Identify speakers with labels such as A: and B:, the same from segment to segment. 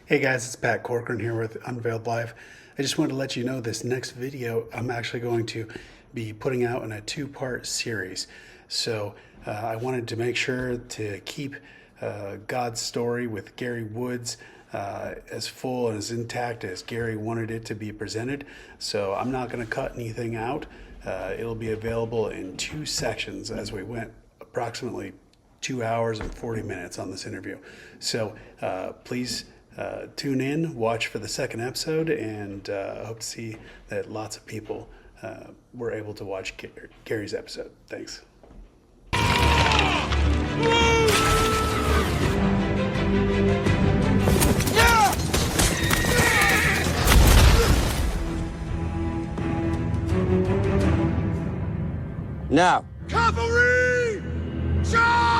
A: Hey guys, it's Pat Corcoran here with Unveiled Life. I just wanted to let you know this next video I'm actually going to be putting out in a two-part series. So I wanted to make sure to keep God's story with Gary Woods as full and as intact as Gary wanted it to be presented. So I'm not going to cut anything out. It'll be available in two sections as we went approximately 2 hours and 40 minutes on this interview. So please tune in, watch for the second episode, and I hope to see that lots of people were able to watch Gary's episode. Thanks.
B: Now.
C: Cavalry! Charge!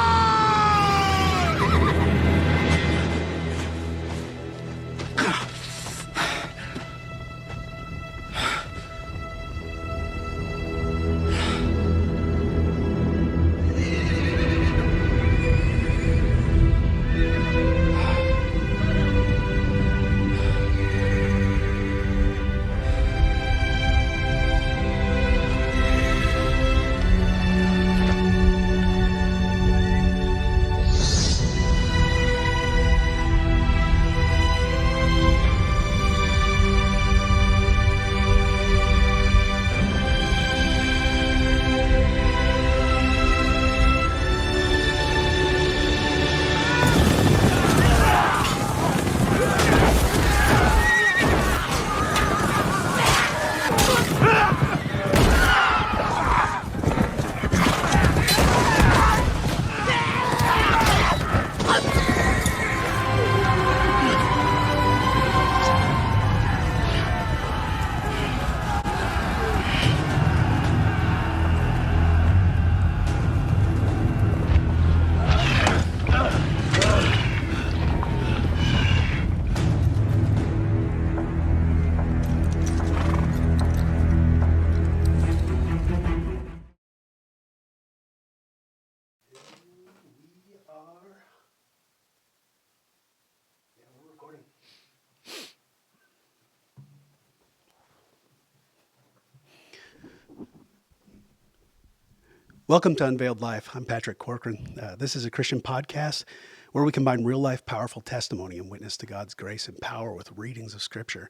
A: Welcome to Unveiled Life. I'm Patrick Corcoran. This is a Christian podcast where we combine real life, powerful testimony and witness to God's grace and power with readings of scripture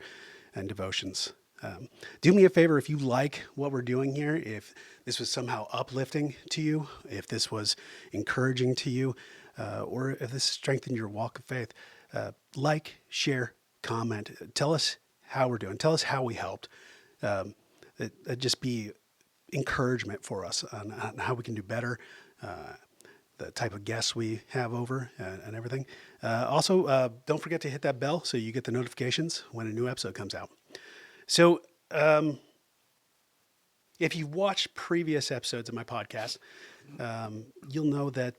A: and devotions. Do me a favor if you like what we're doing here, if this was somehow uplifting to you, if this was encouraging to you, or if this strengthened your walk of faith, share, comment, tell us how we're doing, tell us how we helped. It'd just be encouragement for us on how we can do better, the type of guests we have over and everything. Also, don't forget to hit that bell so you get the notifications when a new episode comes out. So if you've watched previous episodes of my podcast, you'll know that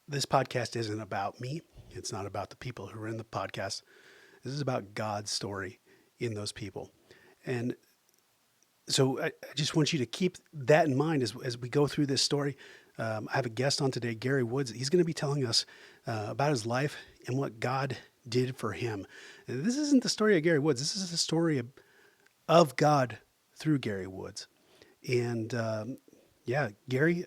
A: this podcast isn't about me. It's not about the people who are in the podcast. This is about God's story in those people. And so I just want you to keep that in mind as we go through this story. I have a guest on today, Gary Woods. He's going to be telling us about his life and what God did for him. And this isn't the story of Gary Woods. This is the story of God through Gary Woods. And Gary,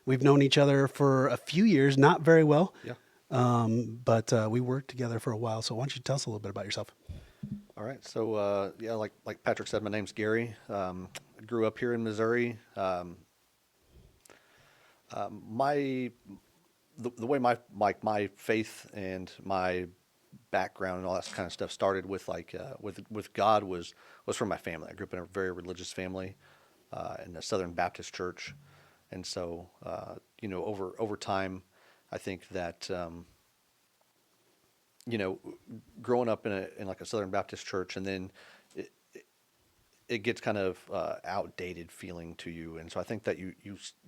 A: we've known each other for a few years, not very well.
D: Yeah.
A: But we worked together for a while. So why don't you tell us a little bit about yourself?
D: All right. So, like Patrick said, my name's Gary. I grew up here in Missouri. The way my faith and my background and all that kind of stuff started with with God was from my family. I grew up in a very religious family in a Southern Baptist church, and so over time, I think that growing up in like a Southern Baptist church, and then it gets kind of outdated feeling to you, and so I think that you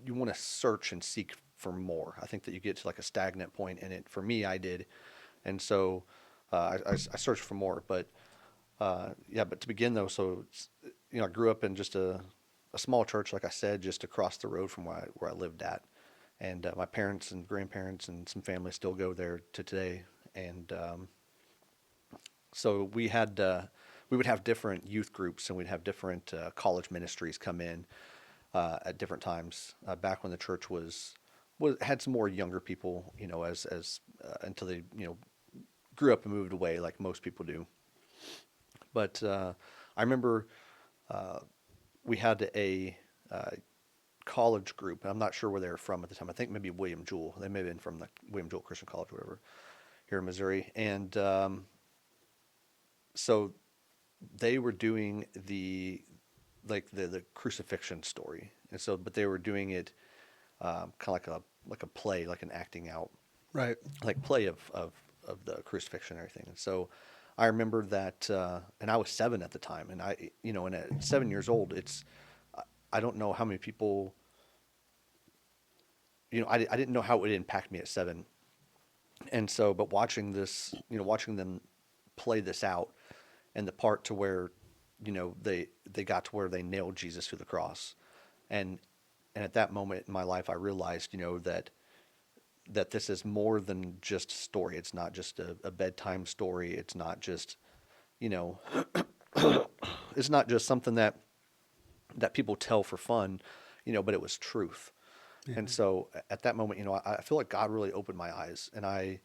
D: want to search and seek for more. I think that you get to like a stagnant point in it. For me, I did, and so I searched for more. But but to begin though, so I grew up in just a small church, like I said, just across the road from where I lived at, and my parents and grandparents and some family still go there to today. And So we would have different youth groups, and we'd have different college ministries come in at different times. Back when the church was had some more younger people, as until they grew up and moved away, like most people do. But I remember we had a college group, and I'm not sure where they were from at the time. I think maybe William Jewell. They may have been from the William Jewell Christian College, or whatever, here in Missouri. And so they were doing the crucifixion story, and so but they were doing it kind of like a play, like an acting out,
A: Right.
D: like play of the crucifixion and everything. And so I remember that, and I was 7 at the time, and and at 7 years old, I don't know how many people, I didn't know how it would impact me at 7. And so, but watching this, watching them play this out, and the part to where, they got to where they nailed Jesus to the cross. And at that moment in my life, I realized, that this is more than just a story. It's not just a bedtime story. It's not just, it's not just something that people tell for fun, but it was truth.
A: Yeah.
D: And so at that moment, I feel like God really opened my eyes, and I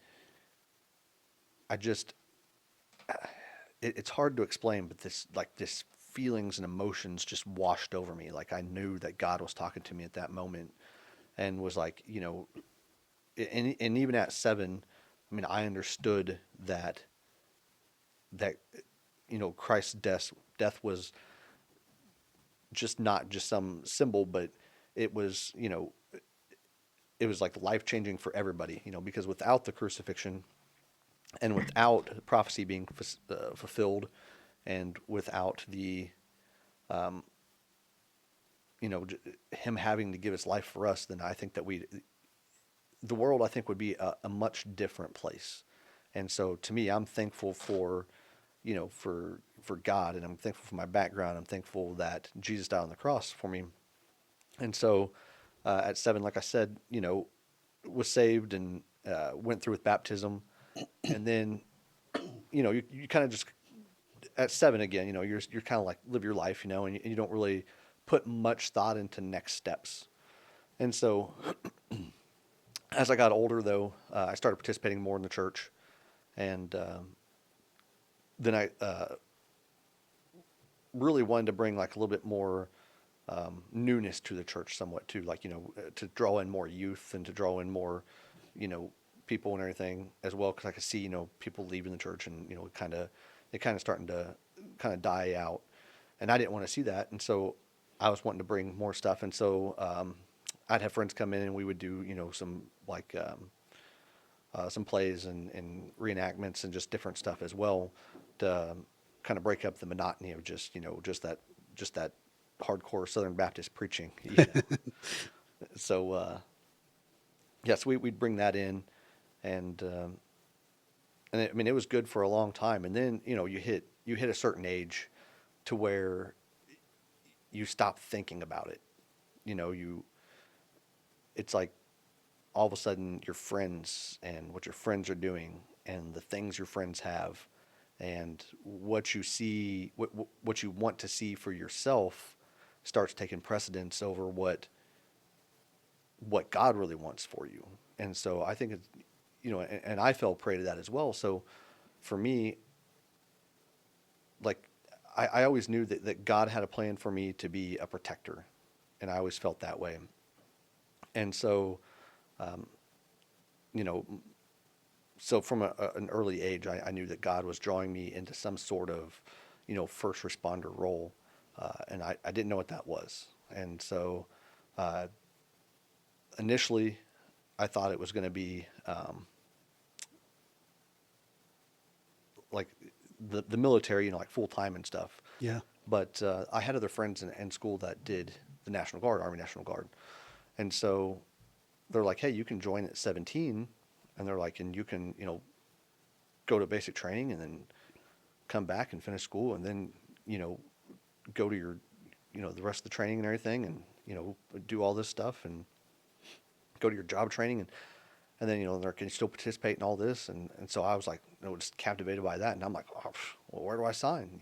D: just, it's hard to explain, but this feelings and emotions just washed over me. Like I knew that God was talking to me at that moment, and was like, and even at 7, I mean, I understood that Christ's death was just not just some symbol, but it was, it was like life changing for everybody, because without the crucifixion, and without prophecy being fulfilled, and without the, him having to give his life for us, then I think that the world, I think, would be a much different place. And so to me, I'm thankful for, for God, and I'm thankful for my background. I'm thankful that Jesus died on the cross for me. And so at 7, like I said, was saved, and went through with baptism. And then, you kind of just, at 7 again, you're kind of like live your life, and you don't really put much thought into next steps. And so as I got older, though, I started participating more in the church, and then I really wanted to bring like a little bit more newness to the church, somewhat too, like to draw in more youth, and to draw in more, people and everything as well, because I could see people leaving the church, and it kind of starting to kind of die out, and I didn't want to see that, and so I was wanting to bring more stuff, and so I'd have friends come in, and we would do some like some plays and reenactments and just different stuff as well, to kind of break up the monotony of just just that hardcore Southern Baptist preaching. So yes, we'd bring that in, and I mean, it was good for a long time, and then you hit a certain age to where you stop thinking about it. It's like all of a sudden your friends, and what your friends are doing, and the things your friends have, and what you see, what you want to see for yourself, starts taking precedence over what God really wants for you. And so I think it's, and I fell prey to that as well. So for me, like I always knew that God had a plan for me to be a protector, and I always felt that way. And so, so from an early age, I knew that God was drawing me into some sort of, first responder role, and I didn't know what that was. And so, initially, I thought it was going to be like the military, like full time and stuff.
A: Yeah.
D: But I had other friends in school that did the National Guard, Army National Guard, and so they're like, "Hey, you can join at 17," and they're like, "And you can, go to basic training, and then come back and finish school, and then, go to your, the rest of the training and everything, and do all this stuff, and go to your job training." And then, can you still participate in all this? And so I was like, just captivated by that. And I'm like, oh, well, where do I sign?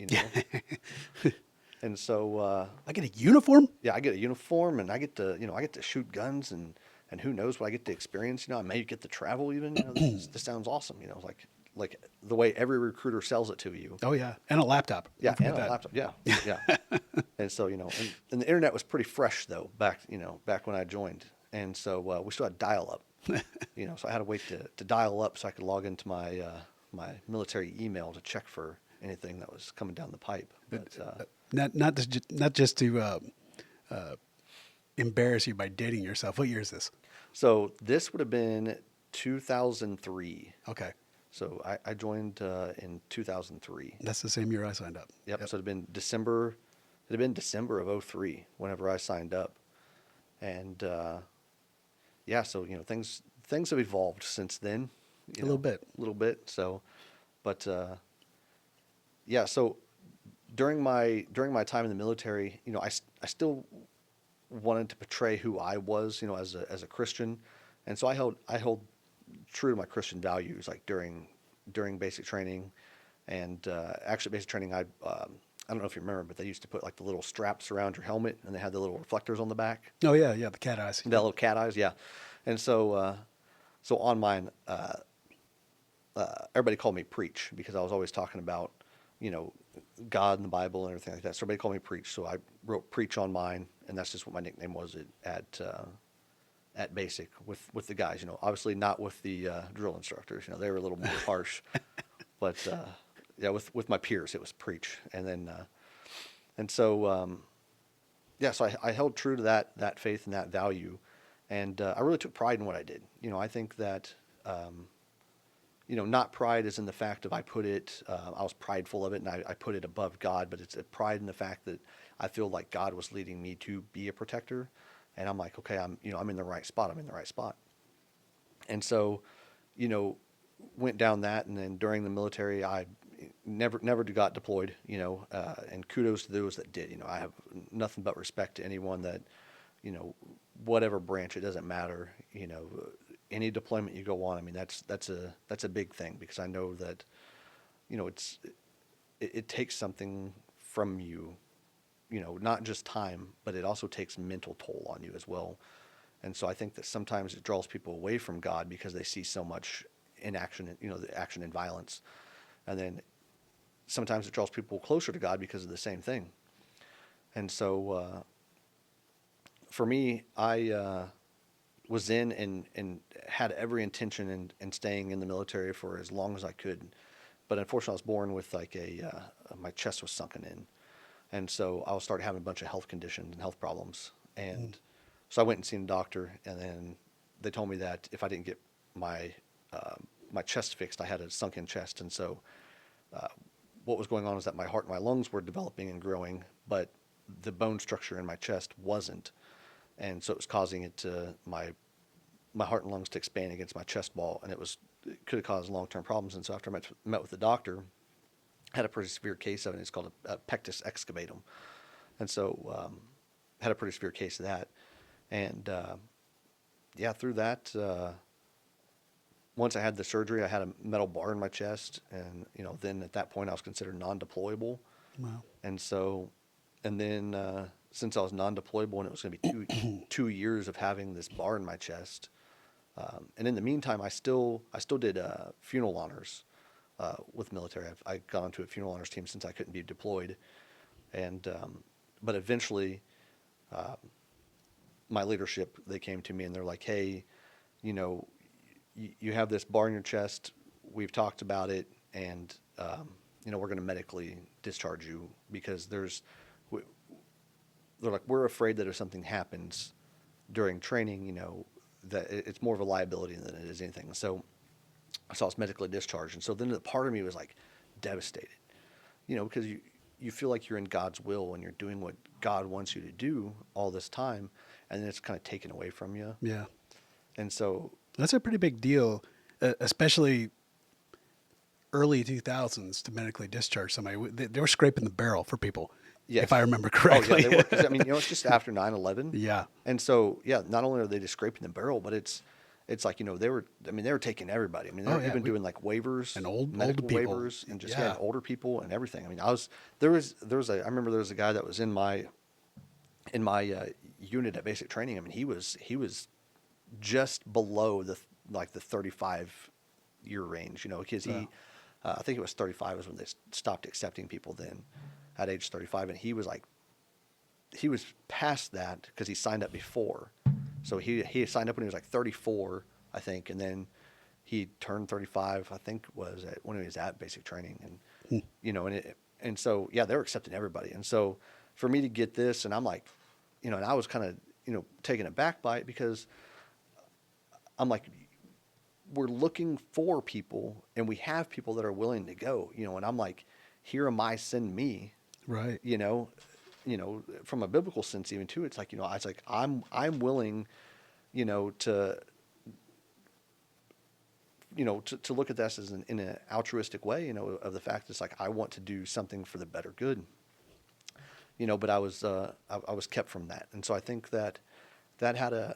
D: And so,
A: I get a uniform?
D: yeah, I get a uniform and I get to shoot guns and who knows what I get to experience. I may get to travel even. This sounds awesome. Like the way every recruiter sells it to you.
A: Oh yeah, and a laptop.
D: Yeah,
A: Don't forget
D: and a
A: that.
D: laptop. Yeah, yeah. And so, and the internet was pretty fresh though back when I joined, and so we still had dial up. So I had to wait to dial up so I could log into my my military email to check for anything that was coming down the pipe. But
A: Not just to embarrass you by dating yourself. What year is this?
D: so this would have been 2003.
A: Okay,
D: So I joined in 2003.
A: that's the same year I signed up.
D: Yep. So it had been December. It had been December of '03 whenever I signed up, and yeah. So things have evolved since then.
A: A little bit.
D: A little bit. So, but yeah. So during my time in the military, I still wanted to portray who I was, as a Christian, and so I held true to my Christian values, like during basic training, and actually basic training. I don't know if you remember, but they used to put like the little straps around your helmet, and they had the little reflectors on the back.
A: Oh yeah, the cat eyes.
D: The little cat eyes, yeah. And so on mine, everybody called me Preach because I was always talking about, God and the Bible and everything like that. So everybody called me Preach. So I wrote Preach on mine, and that's just what my nickname was at basic with the guys. Obviously not with the drill instructors. They were a little more harsh, but yeah, with my peers it was Preach, and then and so yeah, so I held true to that faith and that value, and I really took pride in what I did. I think that not pride is in the fact of I was prideful of it and I put it above God, but it's a pride in the fact that I feel like God was leading me to be a protector, and I'm like, okay, I'm in the right spot. I'm in the right spot, and so went down that, and then during the military I never got deployed, and kudos to those that did. I have nothing but respect to anyone that, whatever branch, it doesn't matter, any deployment you go on. I mean, that's a big thing, because I know that, it takes something from you, not just time, but it also takes mental toll on you as well. And so I think that sometimes it draws people away from God because they see so much inaction, the action and violence. And then sometimes it draws people closer to God because of the same thing. And so for me, I was in and had every intention in staying in the military for as long as I could. But unfortunately, I was born with like my chest was sunken in. And so I started having a bunch of health conditions and health problems. And so I went and seen a doctor, and then they told me that if I didn't get my chest fixed, I had a sunken chest. And so what was going on is that my heart and my lungs were developing and growing, but the bone structure in my chest wasn't. And so it was causing my heart and lungs to expand against my chest wall, and it could have caused long-term problems. And so after I met with the doctor, I had a pretty severe case of it. It's called a pectus excavatum. And so had a pretty severe case of that. And yeah, through that, once I had the surgery, I had a metal bar in my chest, and then at that point I was considered non-deployable.
A: Wow.
D: And so, and then since I was non-deployable, and it was going to be 2 years of having this bar in my chest, and in the meantime, I still did funeral honors with military. I got onto a funeral honors team since I couldn't be deployed, and but eventually, my leadership, they came to me and they're like, hey, you have this bar in your chest. We've talked about it, and we're going to medically discharge you because they're like, we're afraid that if something happens during training, that it's more of a liability than it is anything. So I was medically discharged, and so then the part of me was like devastated, because you feel like you're in God's will and you're doing what God wants you to do all this time, and then it's kind of taken away from you.
A: Yeah.
D: And so
A: That's a pretty big deal, especially early 2000s, to medically discharge somebody. They were scraping the barrel for people,
D: yes.
A: if I remember correctly.
D: Oh, yeah, they were. 'Cause, it's just after 9/11.
A: Yeah.
D: And so, yeah, not only are they just scraping the barrel, but it's it's like, they were taking everybody. I mean, they
A: Oh
D: were
A: yeah,
D: even doing like waivers
A: and old
D: medical
A: people.
D: waivers, and just
A: Yeah.
D: older people and everything. I mean, I remember there was a guy that was in my unit at basic training. I mean, he was just below the 35 year range, because
A: Wow.
D: I think it was 35 was when they stopped accepting people then at age 35. And he was past that because he signed up before. So he signed up when he was like 34, I think. And then he turned 35, I think when he was at basic training. And, and so, yeah, they were accepting everybody. And so for me to get this, and I'm like, and I was kind of, taken aback by it, because I'm like, we're looking for people, and we have people that are willing to go, and I'm like, here am I, send me,
A: Right.
D: you know, from a biblical sense even too. It's like, it's like, I'm willing, to, to look at this as in an altruistic way, of the fact that it's like, I want to do something for the better good, but I was kept from that. And so I think that had a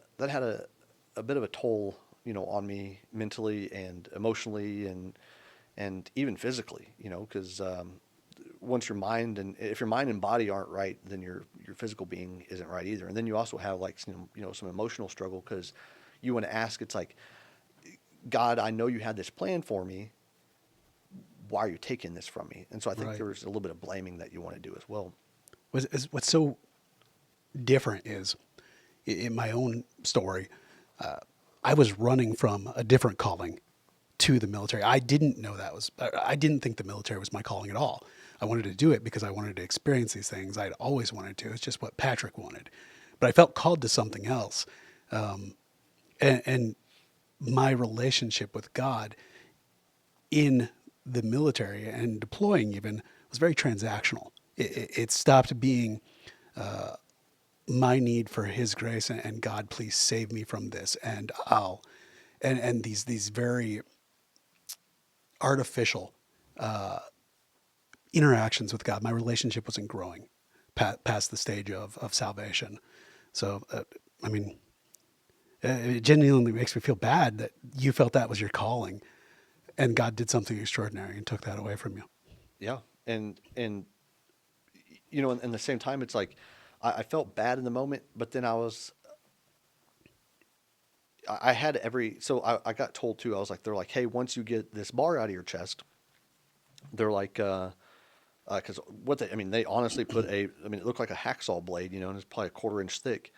D: bit of a toll, on me mentally and emotionally, and even physically, because once your mind if your mind and body aren't right, then your physical being isn't right either. And then you also have like some emotional struggle, because you want to ask, it's like, God, I know you had this plan for me. Why are you taking this from me? And so I think
A: Right.
D: there's a little bit of blaming that you want to do as well.
A: What's so different is in my own story, I was running from a different calling to the military. I didn't know I didn't think the military was my calling at all. I wanted to do it because I wanted to experience these things. I'd always wanted to. It's just what Patrick wanted. But I felt called to something else. And my relationship with God in the military and deploying even was very transactional. It stopped being my need for His grace and God, please save me from this, and and these very artificial interactions with God. My relationship wasn't growing past the stage of salvation. So, I mean, it genuinely makes me feel bad that you felt that was your calling, and God did something extraordinary and took that away from you.
D: Yeah. And in the same time, it's like, I felt bad in the moment, but then I had so I got told too, they're like, hey, once you get this bar out of your chest, they're like, because they honestly it looked like a hacksaw blade, and it's probably a 1/4 inch thick,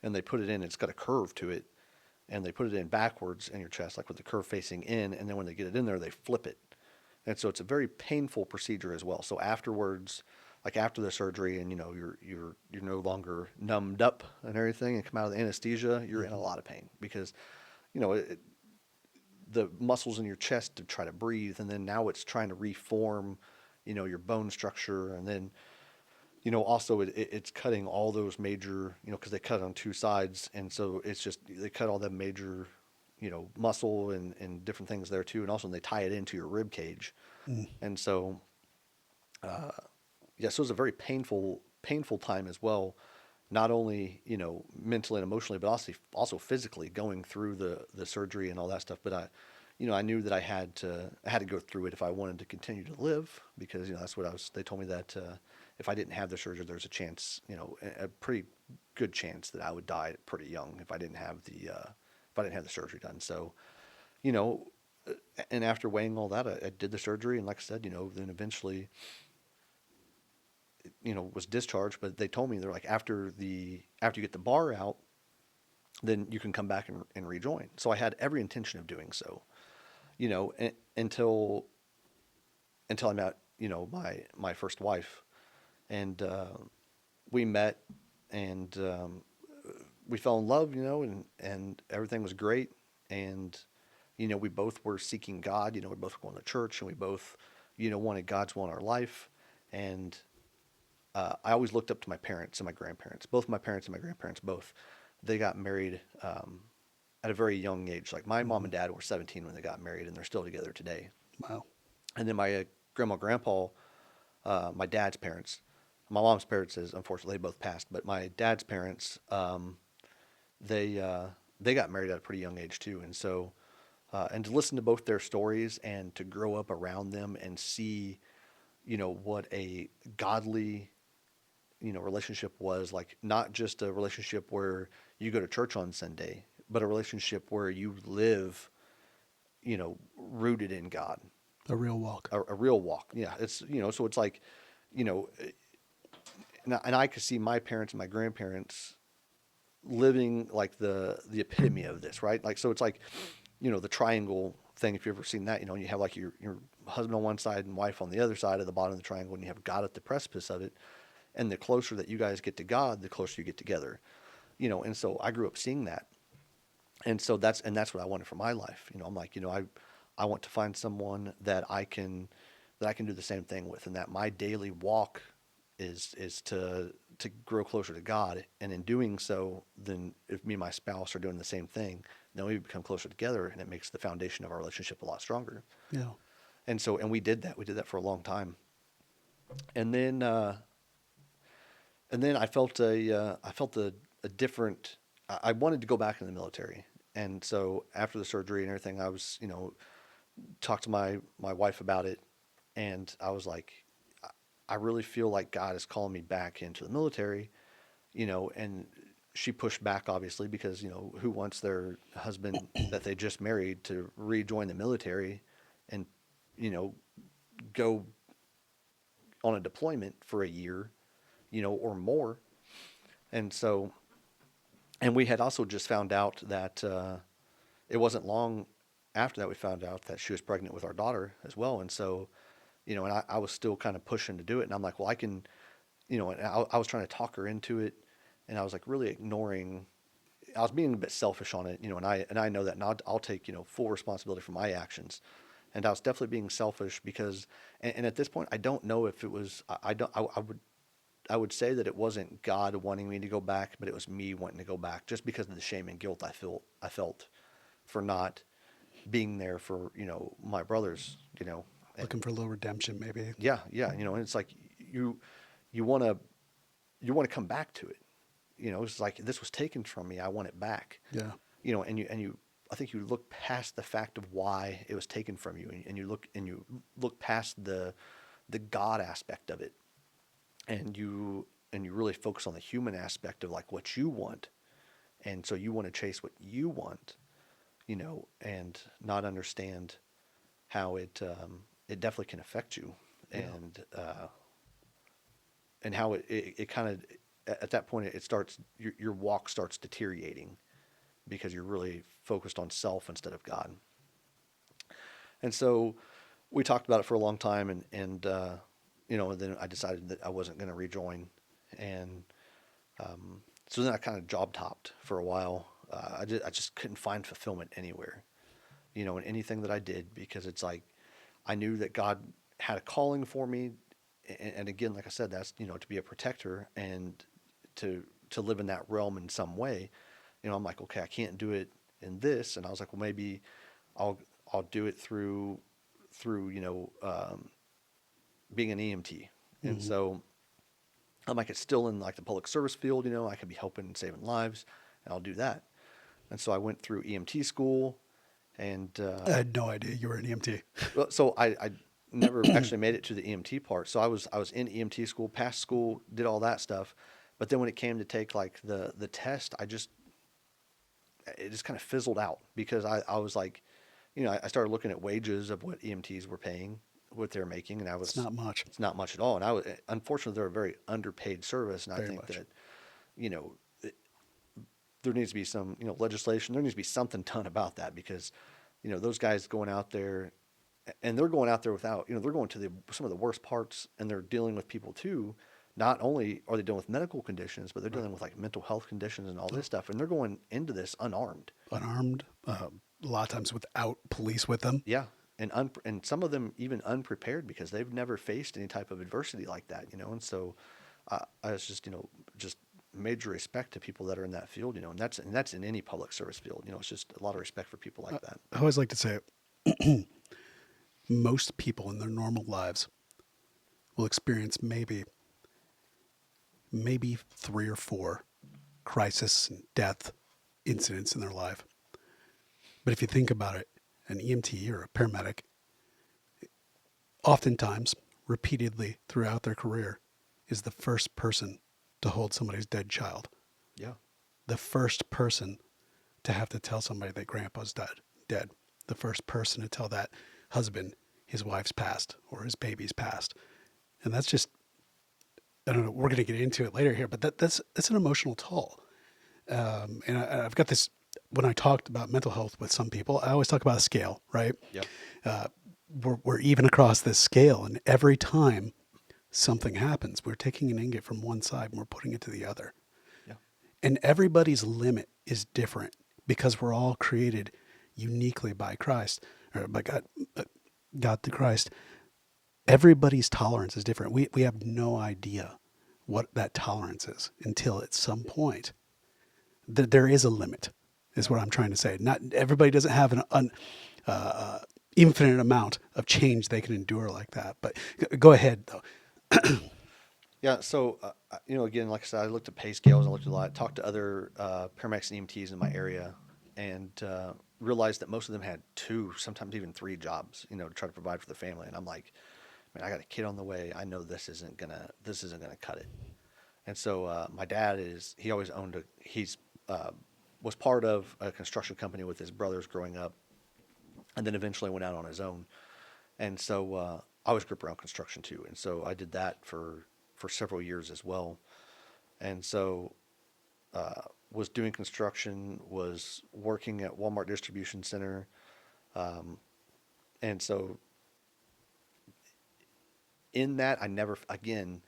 D: and they put it in, it's got a curve to it, and they put it in backwards in your chest, like with the curve facing in, and then when they get it in there, they flip it. And so it's a very painful procedure as well. So afterwards, like after the surgery, and you're no longer numbed up and everything, and come out of the anesthesia, you're in a lot of pain, because the muscles in your chest to try to breathe, and then now it's trying to reform, your bone structure, and then also it's cutting all those major, because they cut on two sides, and so it's just they cut all the major, muscle and different things there too, and also they tie it into your rib cage, and so yeah, so it was a very painful time as well, not only mentally and emotionally, but also physically going through the surgery and all that stuff. But I knew that I had to go through it if I wanted to continue to live, because that's what they told me that if I didn't have the surgery, there's a chance, a pretty good chance that I would die pretty young if I didn't have the surgery done. So you know, and after weighing all that, I did the surgery, and like I said, then eventually, was discharged. But they told me, they're like, after you get the bar out, then you can come back and rejoin. So I had every intention of doing so, until I met, my first wife, and we met, and we fell in love, and everything was great, and we both were seeking God, we both were going to church, and we both, wanted God's will in our life, and I always looked up to my parents and my grandparents. Both my parents and my grandparents, they got married at a very young age. Like my mom and dad were 17 when they got married, and they're still together today.
A: Wow.
D: And then my grandma, grandpa, my dad's parents, my mom's parents, is unfortunately they both passed, but my dad's parents, they they got married at a pretty young age too. And so, and to listen to both their stories and to grow up around them and see, what a godly, relationship was like, not just a relationship where you go to church on Sunday, but a relationship where you live, rooted in God,
A: A real walk.
D: a real walk. Yeah. It's, so it's like, you know, and I could see my parents and my grandparents living like the epitome of this, right? Like, so it's like, the triangle thing. If you've ever seen that, you have like your husband on one side and wife on the other side of the bottom of the triangle, and you have God at the precipice of it. And the closer that you guys get to God, the closer you get together, And so I grew up seeing that, and so that's what I wanted for my life. I'm like, I want to find someone that I can do the same thing with, and that my daily walk is to grow closer to God, and in doing so, then if me and my spouse are doing the same thing, then we become closer together, and it makes the foundation of our relationship a lot stronger.
A: Yeah.
D: And we did that. We did that for a long time, and then I felt a different. I wanted to go back in the military, and so after the surgery and everything, I was talked to my wife about it, and I was like, I really feel like God is calling me back into the military, and she pushed back obviously because who wants their husband that they just married to rejoin the military and go on a deployment for a year, or more. And so, and we had also just found out that it wasn't long after that we found out that she was pregnant with our daughter as well. And so, and I was still kind of pushing to do it. And I'm like, well, I can, and I was trying to talk her into it. And I was like really ignoring, I was being a bit selfish on it, and I know that, and I'll take, full responsibility for my actions. And I was definitely being selfish because, and at this point, I don't know if it was, I would say that it wasn't God wanting me to go back, but it was me wanting to go back just because of the shame and guilt I felt for not being there for, my brothers,
A: Looking for a little redemption, maybe.
D: yeah, yeah. And it's like, you want to come back to it. It's like, this was taken from me. I want it back.
A: Yeah.
D: I think you look past the fact of why it was taken from you, and you look past the God aspect of it, and you really focus on the human aspect of like what you want, and so you want to chase what you want, and not understand how it definitely can affect you,
A: Yeah.
D: and how it kind of at that point it starts your walk starts deteriorating because you're really focused on self instead of God. And so we talked about it for a long time, and then I decided that I wasn't going to rejoin, and so then I kind of job hopped for a while. I just couldn't find fulfillment anywhere, in anything that I did, because it's like I knew that God had a calling for me, and again, like I said, that's to be a protector and to live in that realm in some way. I'm like, okay, I can't do it in this, and I was like, well, maybe I'll do it through being an EMT. And
A: Mm-hmm.
D: so I'm like, it's still in like the public service field, I could be helping and saving lives, and I'll do that. And so I went through EMT school, and
A: I had no idea you were an EMT.
D: so I never actually made it to the EMT part. So I was in EMT school, passed school, did all that stuff, but then when it came to take like the test, it just kind of fizzled out because I was like, I started looking at wages of what EMTs were paying, what they're making, and
A: It's not much.
D: it's not much at all. And unfortunately, they're a very underpaid service, and I
A: Very
D: think
A: much.
D: that, there needs to be some, legislation. There needs to be something done about that because, those guys going out there, and they're going out there without, they're going to some of the worst parts, and they're dealing with people too. Not only are they dealing with medical conditions, but they're dealing with like mental health conditions and all this stuff, and they're going into this unarmed.
A: Unarmed, a lot of times without police with them.
D: Yeah, and some of them even unprepared because they've never faced any type of adversity like that, And so, I was just just major respect to people that are in that field, and that's in any public service field. It's just a lot of respect for people like that.
A: I always like to say most people in their normal lives will experience maybe 3 or 4 crisis and death incidents in their life. But if you think about it, an EMT or a paramedic, oftentimes, repeatedly throughout their career, is the first person to hold somebody's dead child.
D: Yeah.
A: The first person to have to tell somebody that grandpa's dead. The first person to tell that husband his wife's passed or his baby's passed. And that's just, I don't know, we're going to get into it later here, but that's an emotional toll. And I've got this, when I talked about mental health with some people, I always talk about a scale, right?
D: Yep.
A: We're even across this scale. And every time something happens, we're taking an ingot from one side and we're putting it to the other.
D: Yeah.
A: And everybody's limit is different because we're all created uniquely by Christ, or by God through Christ. Everybody's tolerance is different. We have no idea what that tolerance is until at some point there is a limit, is what I'm trying to say. Not everybody doesn't have an infinite amount of change they can endure like that. But go ahead, though.
D: Yeah. So, again, like I said, I looked at pay scales. I looked at a lot, talked to other paramedics and EMTs in my area, and realized that most of them had 2, sometimes even 3 jobs, to try to provide for the family. And I'm like, man, I got a kid on the way. I know this isn't gonna cut it. And so my dad he always owned was part of a construction company with his brothers growing up, and then eventually went out on his own. And so I always grew up around construction too, and so I did that for several years as well. And so was doing construction, was working at Walmart distribution center, and so in that I never again,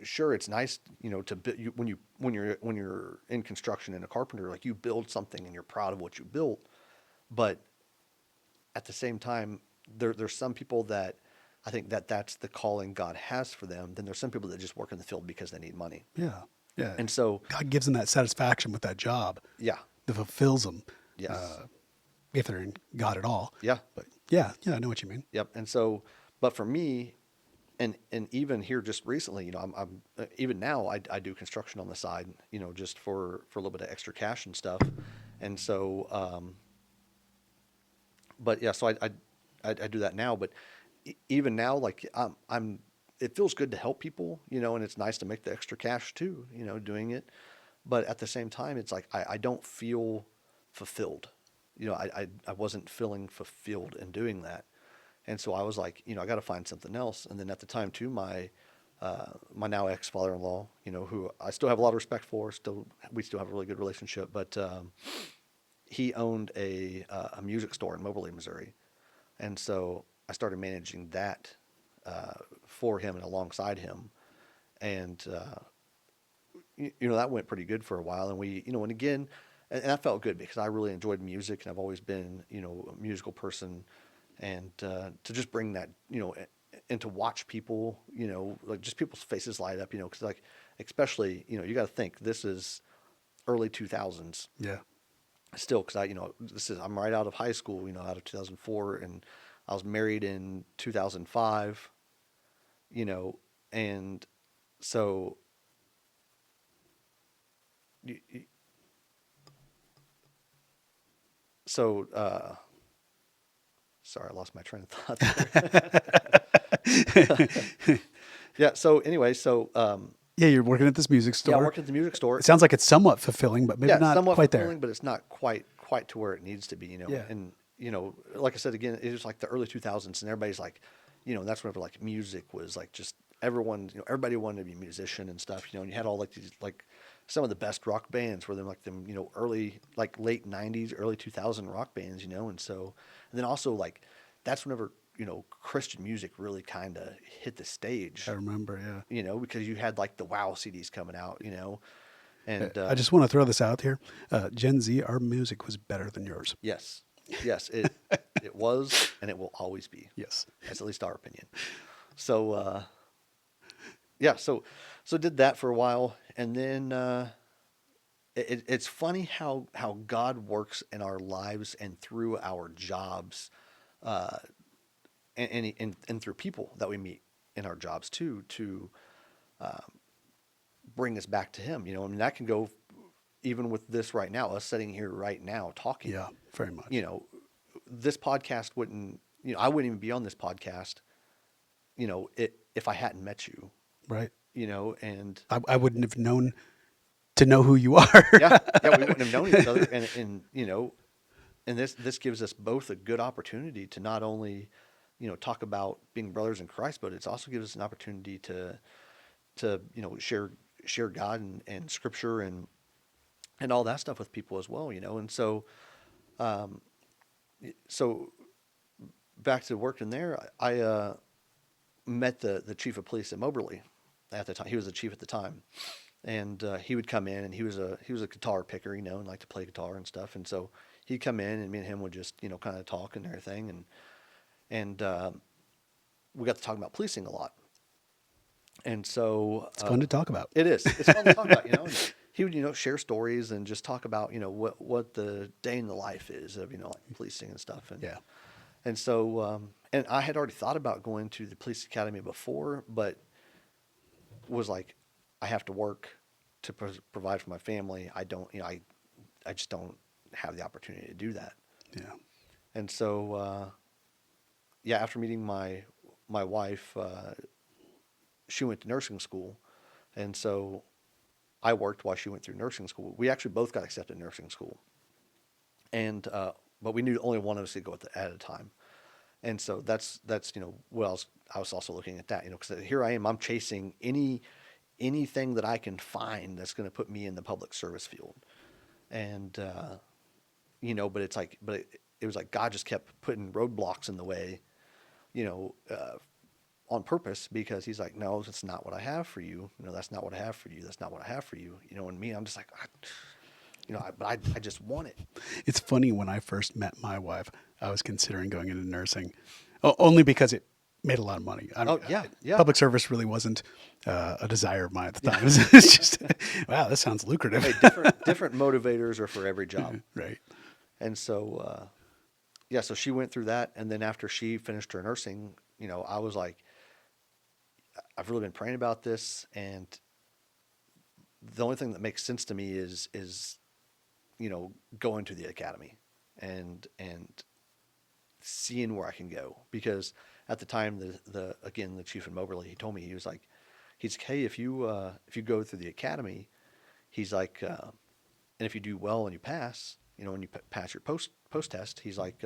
D: sure, it's nice, when you're in construction and a carpenter, like, you build something and you're proud of what you built, but at the same time, there's some people that I think that's the calling God has for them. Then there's some people that just work in the field because they need money.
A: Yeah. Yeah.
D: And so
A: God gives them that satisfaction with that job
D: yeah,
A: that fulfills them.
D: yes,
A: If they're in God at all.
D: yeah,
A: But yeah, I know what you mean.
D: yep. And so, but for me, and even here just recently, I'm even now I do construction on the side, just for a little bit of extra cash and stuff. And so, but yeah, so I do that now. But even now, like, it feels good to help people, and it's nice to make the extra cash too, doing it. But at the same time, it's like I don't feel fulfilled. I wasn't feeling fulfilled in doing that. And so I was like, I got to find something else. And then at the time too, my now ex-father-in-law, who I still have a lot of respect for, we still have a really good relationship, but he owned a music store in Moberly, Missouri. And so I started managing that for him and alongside him. And, that went pretty good for a while. And we, and again, and I felt good because I really enjoyed music and I've always been, a musical person. And to just bring that, and to watch people, like, just people's faces light up, because, like, especially, you got to think this is early 2000s.
A: Yeah.
D: Still, because I'm right out of high school, out of 2004, and I was married in 2005, and so sorry, I lost my train of thought there. Yeah. So anyway,
A: Yeah, you're working at this music store.
D: yeah, I worked at the music store.
A: It sounds like it's somewhat fulfilling, but maybe
D: Yeah,
A: not
D: somewhat
A: quite
D: fulfilling,
A: there.
D: but it's not quite to where it needs to be,
A: Yeah.
D: And like I said again, it was like the early 2000s, and everybody's like, that's whenever, like, music was like just everyone, everybody wanted to be a musician and stuff, and you had all, like, these, like, some of the best rock bands were them, like, them, early, like, late 90s, early 2000 rock bands, and so, and then also, like, that's whenever, Christian music really kind of hit the stage,
A: I remember, yeah.
D: because you had, like, the Wow CDs coming out, and
A: I just want to throw this out here. Gen Z, our music was better than yours.
D: yes, it was, and it will always be.
A: Yes.
D: That's at least our opinion. So, yeah, so did that for a while, and then it's funny how God works in our lives and through our jobs, and through people that we meet in our jobs too, to bring us back to Him. I mean, that can go even with this right now, us sitting here right now talking,
A: Yeah, very much.
D: This podcast wouldn't, I wouldn't even be on this podcast, if I hadn't met you,
A: Right.
D: and
A: I wouldn't have known to know who you are.
D: yeah, we wouldn't have known each other. And this gives us both a good opportunity to not only, talk about being brothers in Christ, but it also gives us an opportunity to share God and scripture and all that stuff with people as well, And so back to working there, I met the chief of police at Moberly at the time. He was the chief at the time, and he would come in, and he was a guitar picker, and liked to play guitar and stuff. And so he'd come in, and me and him would just kind of talk and everything, and we got to talk about policing a lot. And so
A: It's fun to talk about.
D: it is. It's fun to talk about, And he would, share stories and just talk about, what the day in the life is of, like policing and stuff. And
A: Yeah.
D: And so, and I had already thought about going to the police academy before, but was like, I have to work to provide for my family. I don't, I just don't have the opportunity to do that.
A: Yeah.
D: And so, yeah, after meeting my wife, she went to nursing school, and so I worked while she went through nursing school. We actually both got accepted in nursing school, and but we knew only one of us could go at a time. And so that's well, I was also looking at that, because here I am, I'm chasing anything that I can find that's going to put me in the public service field, and but it's like, it was like God just kept putting roadblocks in the way, on purpose, because he's like, no, that's not what I have for you. That's not what I have for you. That's not what I have for you. And me, I'm just like, but I just want it.
A: It's funny, when I first met my wife, I was considering going into nursing, only because it made a lot of money.
D: Yeah.
A: Public service really wasn't a desire of mine at the time. It's just, wow, this sounds lucrative.
D: Hey, different motivators are for every job.
A: Right.
D: And so, yeah, so she went through that. And then after she finished her nursing, I was like, I've really been praying about this. And the only thing that makes sense to me is going to the academy and seeing where I can go. Because at the time, the chief in Moberly, he told me, he's like, hey, if you go through the academy, he's like, and if you do well and you pass, and you pass your post test, he's like,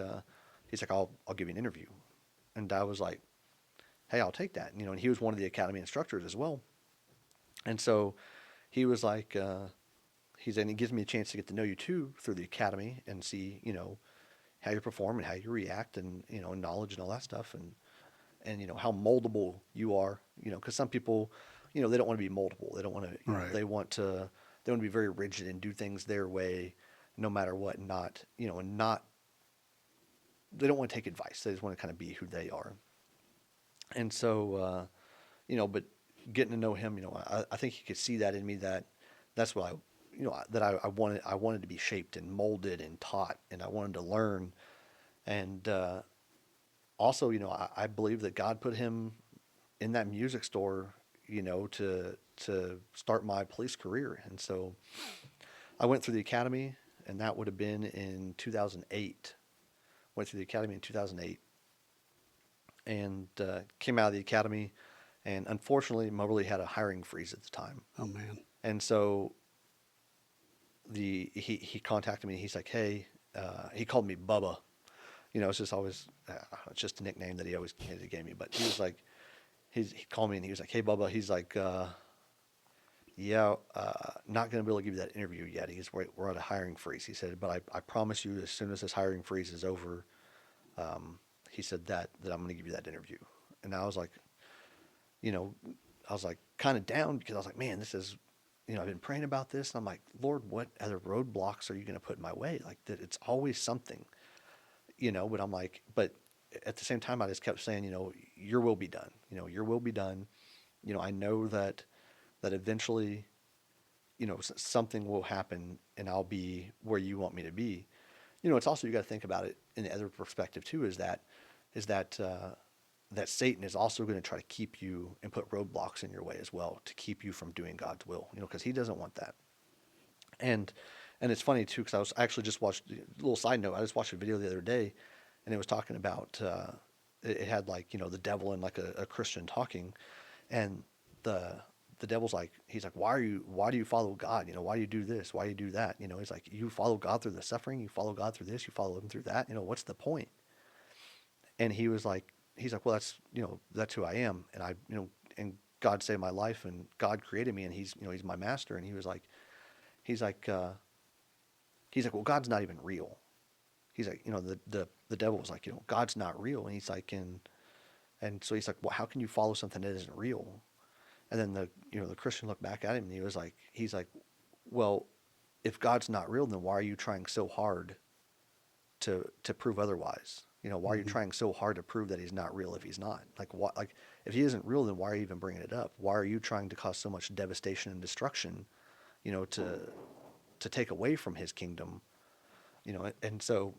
D: I'll give you an interview. And I was like, hey, I'll take that. And he was one of the academy instructors as well. And so he was like, he gives me a chance to get to know you too through the academy and see, how you perform and how you react and, knowledge and all that stuff. And how moldable you are, because some people, they don't want to be moldable. They don't want to,
A: Right.
D: they want to be very rigid and do things their way, no matter what, and not, they don't want to take advice. They just want to kind of be who they are. And so, but getting to know him, I think he could see that in me, that's what I wanted to be shaped and molded and taught, and I wanted to learn. And, also, I believe that God put him in that music store, to start my police career. And so I went through the academy, and that would have been in 2008. Went through the academy in 2008 and came out of the academy. And unfortunately, Moberly had a hiring freeze at the time.
A: Oh, man.
D: And so he contacted me. He's like, hey, he called me Bubba. It's just always, it's just a nickname that he gave me. But he was like, he called me and he was like, hey, Bubba. He's like, yeah, not going to be able to give you that interview yet. We're at a hiring freeze. He said, but I promise you, as soon as this hiring freeze is over, he said that I'm going to give you that interview. And I was like, kind of down, because I was like, man, this is, I've been praying about this. And I'm like, Lord, what other roadblocks are you going to put in my way? Like, that it's always something, but I'm like, but at the same time, I just kept saying, your will be done, your will be done. I know that eventually, something will happen and I'll be where you want me to be. It's also, you got to think about it in the other perspective too, is that Satan is also going to try to keep you and put roadblocks in your way as well, to keep you from doing God's will, because he doesn't want that. And And it's funny too, because I actually just watched a little side note. I just watched a video the other day, and it was talking about it had like the devil and like a Christian talking, and the the devil's like he's like why do you follow God? Why do you do this? Why do you do that? He's like you follow God through the suffering, you follow God through this, you follow him through that. What's the point? And he's like well that's who I am, and and God saved my life, and God created me, and he's my master. And he's like well, God's not even real. He's like, the devil was like, God's not real. And he's like, and so he's like, well, how can you follow something that isn't real? And then the Christian looked back at him, and he's like, well, if God's not real, then why are you trying so hard to prove otherwise? Why are you trying so hard to prove that he's not real if he's not? Like, what, like, if he isn't real, then why are you even bringing it up? Why are you trying to cause so much devastation and destruction, to take away from his kingdom? And so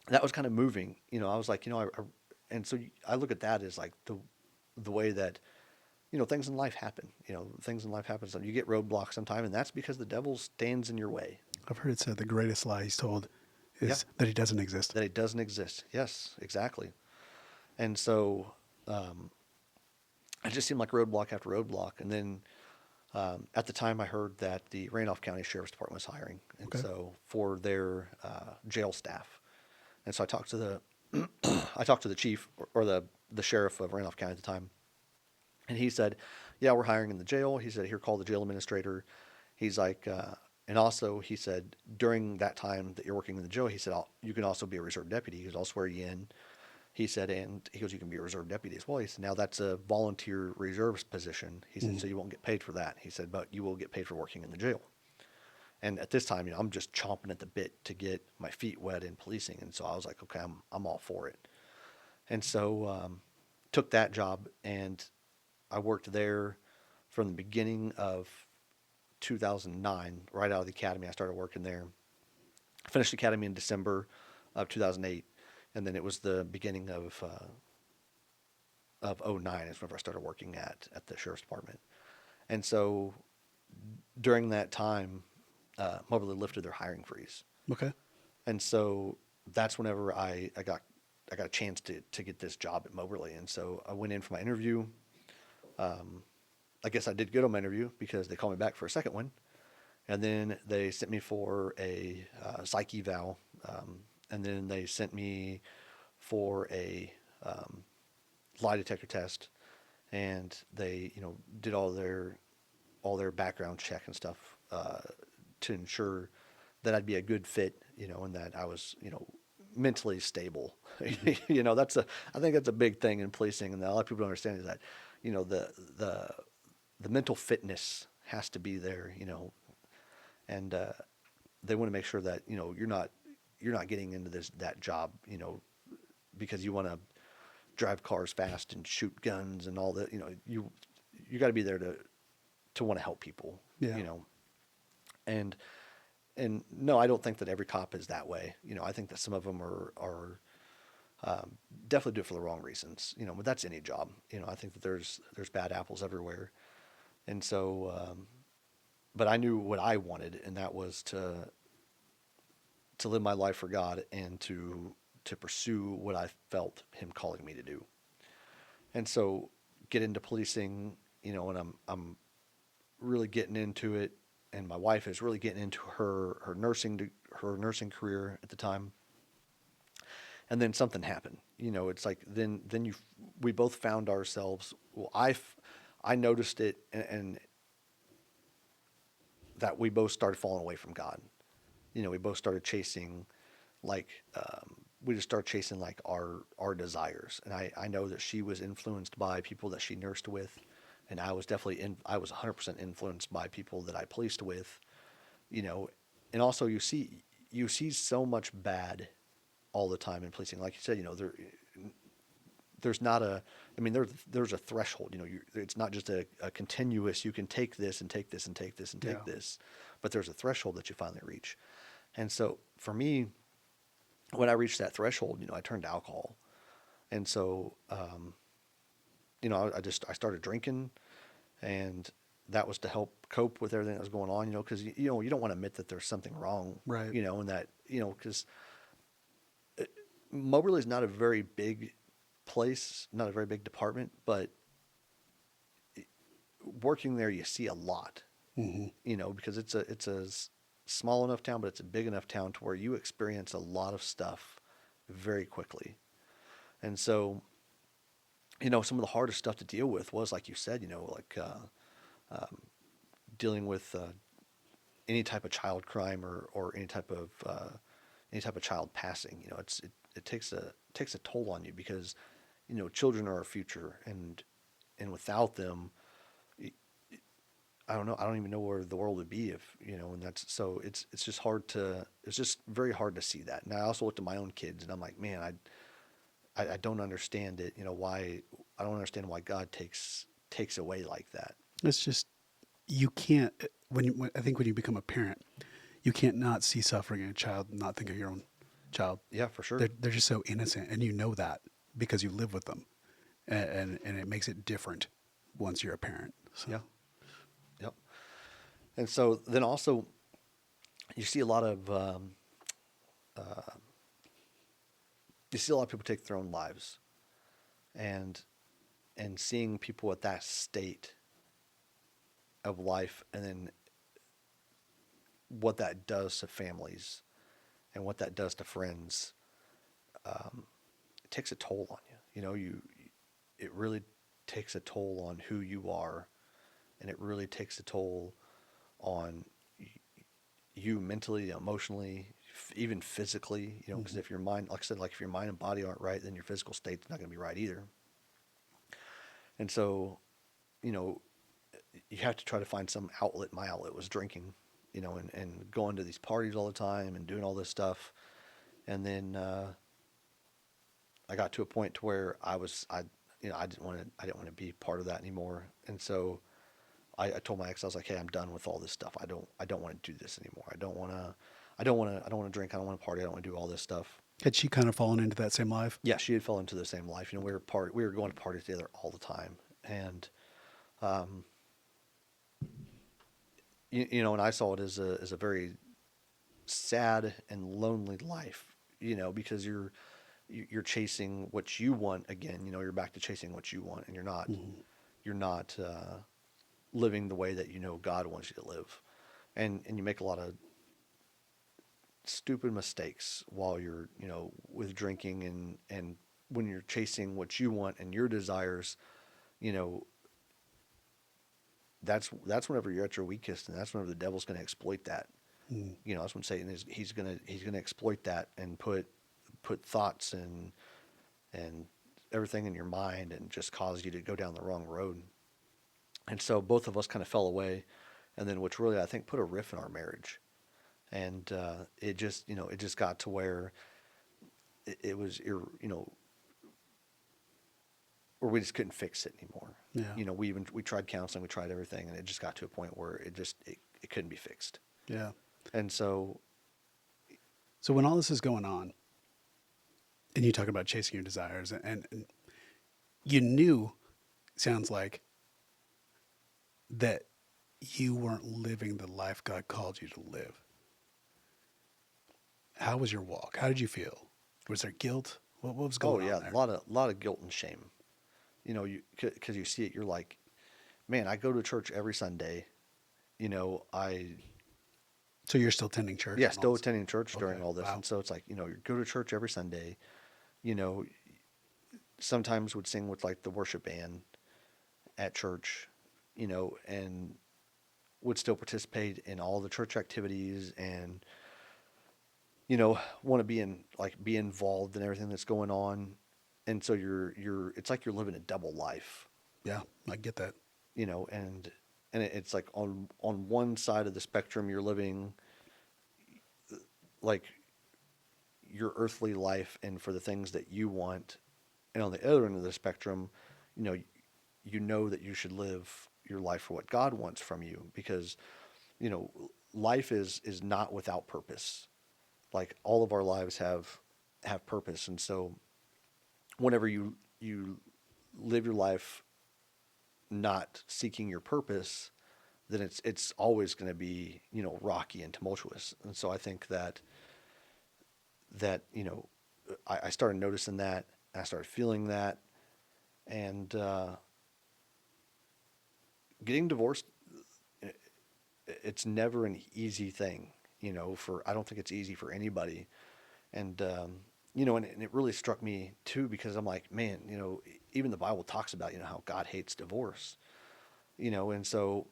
D: that was kind of moving. I was like, and so I look at that as like the way that, things in life happen. Things in life happen. So you get roadblocks sometime, and that's because the devil stands in your way.
A: I've heard it said the greatest lie he's told is
D: Yeah.
A: that he doesn't exist.
D: That it doesn't exist. Yes, exactly. And so it just seemed like roadblock after roadblock. And then at the time, I heard that the Randolph County Sheriff's Department was hiring, and
A: Okay.
D: so for their jail staff. And so I talked to the chief or the sheriff of Randolph County at the time, and he said, "Yeah, we're hiring in the jail." He said, "Here, call the jail administrator." He's like, and also he said, during that time that you're working in the jail, he said, you can also be a reserve deputy. He goes, I'll swear you in. He said, and he goes, you can be a reserve deputy as well. He said, now that's a volunteer reserves position. He said, so you won't get paid for that. He said, but you will get paid for working in the jail. And at this time, I'm just chomping at the bit to get my feet wet in policing. And so I was like, okay, I'm all for it. And so took that job, and I worked there from the beginning of 2009, right out of the academy. I started working there. Finished the academy in December of 2008, and then it was the beginning of 09 is whenever I started working at the sheriff's department. And so during that time, Moberly lifted their hiring freeze.
A: Okay.
D: And so that's whenever I got a chance to get this job at Moberly. And so I went in for my interview. I guess I did good on my interview because they called me back for a second one. And then they sent me for a psych eval. And then they sent me for a lie detector test. And they, did all their background check and stuff to ensure that I'd be a good fit, and that I was, mentally stable. I think that's a big thing in policing, and that a lot of people don't understand is that, the mental fitness has to be there, and they want to make sure that you're not getting into that job, because you want to drive cars fast and shoot guns and all that. You got to be there to want to help people.
A: Yeah.
D: And no, I don't think that every cop is that way. I think that some of them are definitely do it for the wrong reasons. But that's any job. I think that there's bad apples everywhere. And so, but I knew what I wanted, and that was to live my life for God and to pursue what I felt Him calling me to do. And so, get into policing, and I'm really getting into it, and my wife is really getting into her nursing career at the time. And then something happened. It's like then we both found ourselves. Well, I noticed it, and that we both started falling away from God. We both started chasing, we just started chasing like our desires. And I know that she was influenced by people that she nursed with, and I was definitely I was 100% influenced by people that I policed with, and also you see so much bad all the time in policing. Like you said, there's not there's a threshold. It's not just a continuous. You can take this and take this and take this and take this, but there's a threshold that you finally reach. And so for me, when I reached that threshold, I turned to alcohol, and so I started drinking, and that was to help cope with everything that was going on, because you don't want to admit that there's something wrong,
A: Right.
D: and that, because Moberly is not a very big place, not a very big department, but working there, you see a lot, because it's a small enough town, but it's a big enough town to where you experience a lot of stuff very quickly. And so, some of the hardest stuff to deal with was, like you said, like dealing with any type of child crime or any type of child passing. It takes a toll on you because children are our future, and without them, I don't know. I don't even know where the world would be if, and it's just very hard to see that. And I also looked at my own kids and I'm like, man, I don't understand it. I don't understand why God takes away like that.
A: It's just, you can't, I think when you become a parent, you can't not see suffering in a child and not think of your own child.
D: Yeah, for sure.
A: They're just so innocent, and you know that because you live with them, and it makes it different once you're a parent. So.
D: Yeah. Yep. And so then also you see a lot of, people take their own lives, and seeing people at that state of life, and then what that does to families and what that does to friends, it takes a toll on you. It really takes a toll on who you are, and it really takes a toll on you mentally, emotionally, even physically, because if your mind, like I said, like if your mind and body aren't right, then your physical state's not going to be right either. And so, you have to try to find some outlet. My outlet was drinking, and going to these parties all the time and doing all this stuff. And then I got to a point to where I didn't want to be part of that anymore. And so I told my ex, I was like, hey, I'm done with all this stuff. I don't want to do this anymore. I don't want to drink. I don't want to party. I don't want to do all this stuff.
A: Had she kind of fallen into that same life?
D: Yeah, she had fallen into the same life. We were going to parties together all the time. And, and I saw it as a very sad and lonely life, because you're chasing what you want again. You're back to chasing what you want, and you're not living the way that God wants you to live, and you make a lot of stupid mistakes while you're with drinking, and when you're chasing what you want and your desires, that's whenever you're at your weakest, and that's whenever the devil's going to exploit that. That's when Satan he's gonna exploit that and put thoughts and everything in your mind, and just cause you to go down the wrong road. And so both of us kind of fell away, and then which really I think put a rift in our marriage, and it just got to where it was where we just couldn't fix it anymore.
A: Yeah.
D: We tried counseling, we tried everything, and it just got to a point where it couldn't be fixed.
A: Yeah.
D: And so
A: when all this is going on, and you talk about chasing your desires, and you knew, sounds like, that you weren't living the life God called you to live. How was your walk? How did you feel? Was there guilt? What was going on there?
D: a lot of guilt and shame. Because you see it, you're like, man, I go to church every Sunday.
A: So you're still attending church?
D: Yeah, still attending church during
A: Okay,
D: all this.
A: wow.
D: And so it's like, you go to church every Sunday, sometimes would sing with like the worship band at church, and would still participate in all the church activities, and, want to be involved in everything that's going on. And so it's like you're living a double life.
A: Yeah, I get that.
D: And it's like on one side of the spectrum, you're living like your earthly life and for the things that you want. And on the other end of the spectrum, you know that you should live your life for what God wants from you, because, life is not without purpose. Like all of our lives have purpose. And so whenever you live your life not seeking your purpose, then it's always going to be, rocky and tumultuous. And so I think that I started noticing that, and I started feeling that, and getting divorced, it's never an easy thing, I don't think it's easy for anybody. And, and it really struck me too, because I'm like, man, even the Bible talks about, how God hates divorce, and so,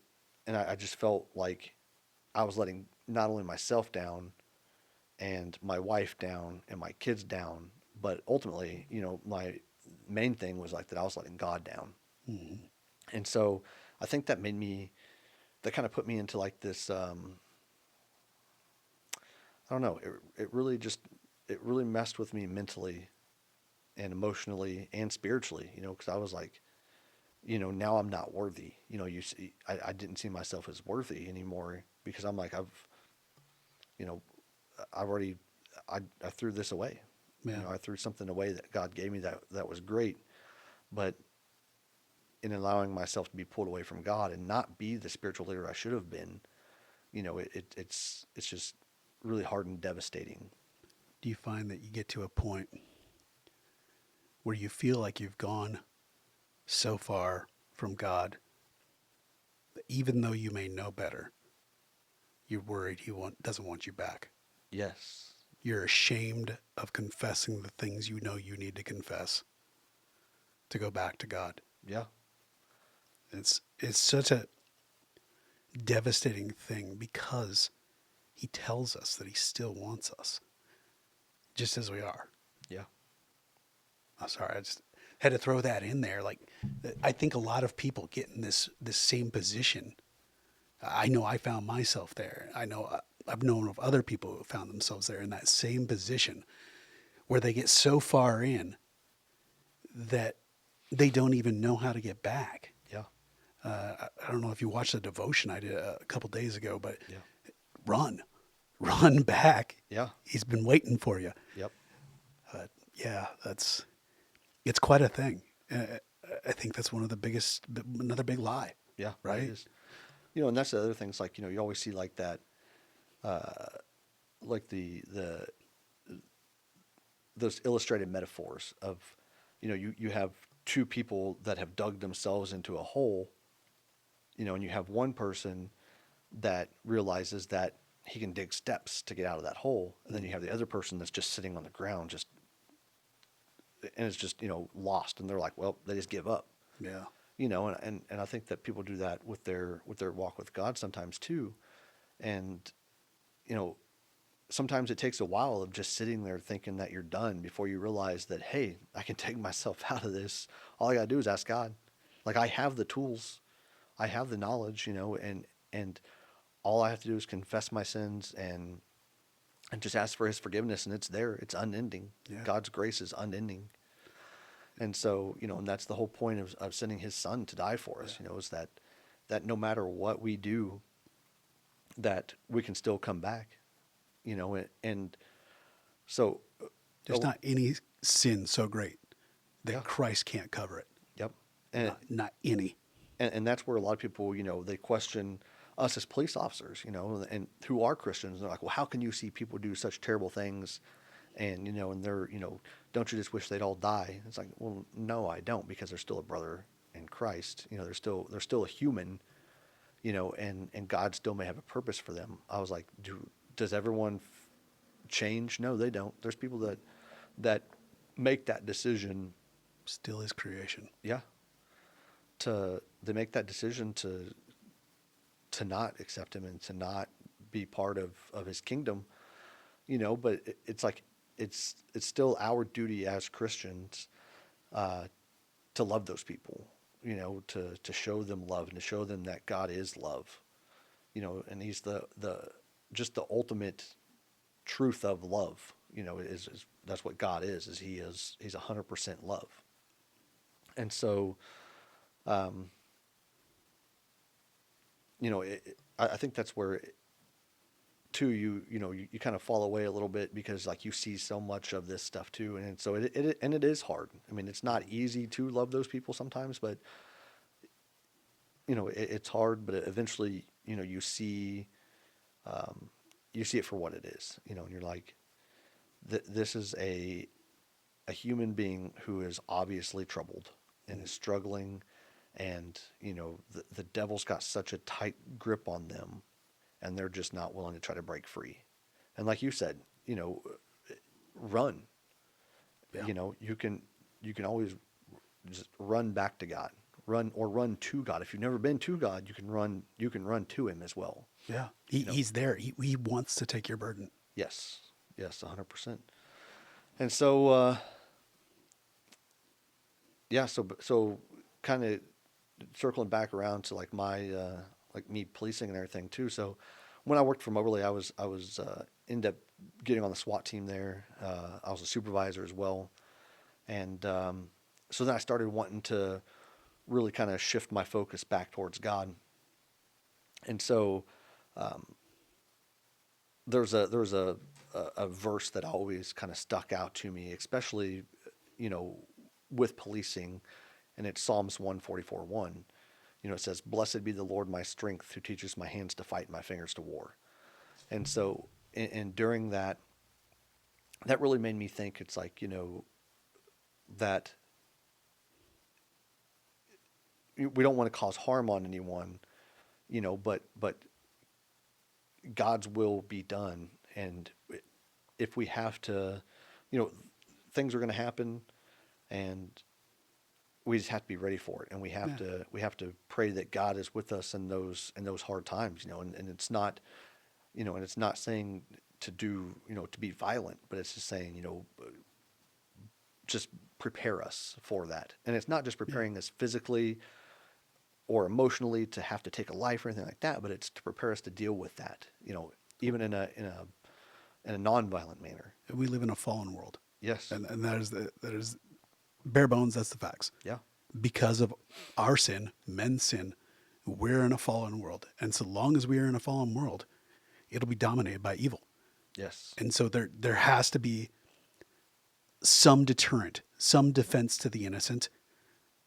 D: and I just felt like I was letting not only myself down and my wife down and my kids down, but ultimately, my main thing was like that I was letting God down.
A: Mhm.
D: And so I think that that kind of put me into like this, I don't know, it really messed with me mentally and emotionally and spiritually, because I was like, now I'm not worthy. I didn't see myself as worthy anymore, because I'm like, you know, I've already, I threw this away.
A: Yeah.
D: I threw something away that God gave me that was great, but in allowing myself to be pulled away from God and not be the spiritual leader I should have been, it's just really hard and devastating.
A: Do you find that you get to a point where you feel like you've gone so far from God that even though you may know better, you're worried doesn't want you back?
D: Yes.
A: You're ashamed of confessing the things you know you need to confess to go back to God.
D: Yeah.
A: It's such a devastating thing, because he tells us that he still wants us just as we are.
D: Yeah.
A: I'm sorry, I just had to throw that in there. Like, I think a lot of people get in this same position. I know I found myself there. I know I've known of other people who found themselves there in that same position, where they get so far in that they don't even know how to get back.
D: Yeah.
A: I don't know if you watched the devotion I did a couple days ago, but
D: Yeah.
A: run back.
D: Yeah.
A: He's been waiting for you.
D: Yep.
A: But yeah, it's quite a thing. I think that's another big lie.
D: Yeah.
A: Right?
D: It is. And that's the other thing. It's like, you always see like that, like those illustrated metaphors of, you have two people that have dug themselves into a hole, and you have one person that realizes that he can dig steps to get out of that hole. And then you have the other person that's just sitting on the ground, and it's just, lost. And they're like, well, they just give up,
A: Yeah.
D: and I think that people do that with their walk with God sometimes too. And, sometimes it takes a while of just sitting there thinking that you're done before you realize that, hey, I can take myself out of this. All I got to do is ask God. Like, I have the tools, I have the knowledge, and all I have to do is confess my sins and just ask for his forgiveness, and it's there. It's unending.
A: Yeah.
D: God's grace is unending. And so, and that's the whole point of sending his son to die for us, is that no matter what we do, that we can still come back, and so.
A: There's not any sin so great that
D: Yeah.
A: Christ can't cover it.
D: Yep. And,
A: Not any.
D: and that's where a lot of people, they question us as police officers, and who are Christians. They're like, well, how can you see people do such terrible things? And, and they're, don't you just wish they'd all die? It's like, well, no, I don't, because they're still a brother in Christ. They're still a human, and God still may have a purpose for them. I was like, does everyone change? No, they don't. There's people that make that decision.
A: Still his creation.
D: Yeah. They make that decision to not accept him and to not be part of his kingdom, but it's like, it's still our duty as Christians, to love those people, to show them love and to show them that God is love, and he's just the ultimate truth of love, is that's what God is he's 100% love. And so, I think that's where too, you kind of fall away a little bit, because like you see so much of this stuff too. And so it is hard. I mean, it's not easy to love those people sometimes, but it's hard, but eventually, you see it for what it is, and you're like, this is a human being who is obviously troubled and is struggling, and the devil's got such a tight grip on them, and they're just not willing to try to break free. And like you said, run.
A: Yeah.
D: You can always just run back to God, run to God. If you've never been to God, you can run to Him as well.
A: Yeah. He's there. He wants to take your burden.
D: Yes, yes, 100%. And so, yeah, so kind of circling back around to like my like me policing and everything too. So when I worked for Moberly, I was ended up getting on the SWAT team there. I was a supervisor as well, and so then I started wanting to really kind of shift my focus back towards God. And so there was a verse that always kind of stuck out to me, especially with policing, and it's Psalms 144:1. It says, "Blessed be the Lord my strength, who teaches my hands to fight and my fingers to war." And so, and during that really made me think. It's like that we don't want to cause harm on anyone, but God's will be done. And if we have to, things are going to happen, and we just have to be ready for it. And we have to pray that God is with us in those hard times, and it's not, and it's not saying to do, to be violent, but it's just saying, just prepare us for that. And it's not just preparing us physically or emotionally to have to take a life or anything like that, but it's to prepare us to deal with that, even in a non-violent manner.
A: We live in a fallen world.
D: Yes.
A: And that is bare bones. That's the facts.
D: Yeah.
A: Because of our sin, men's sin, we're in a fallen world. And so long as we are in a fallen world, it'll be dominated by evil.
D: Yes.
A: And so there has to be some deterrent, some defense to the innocent,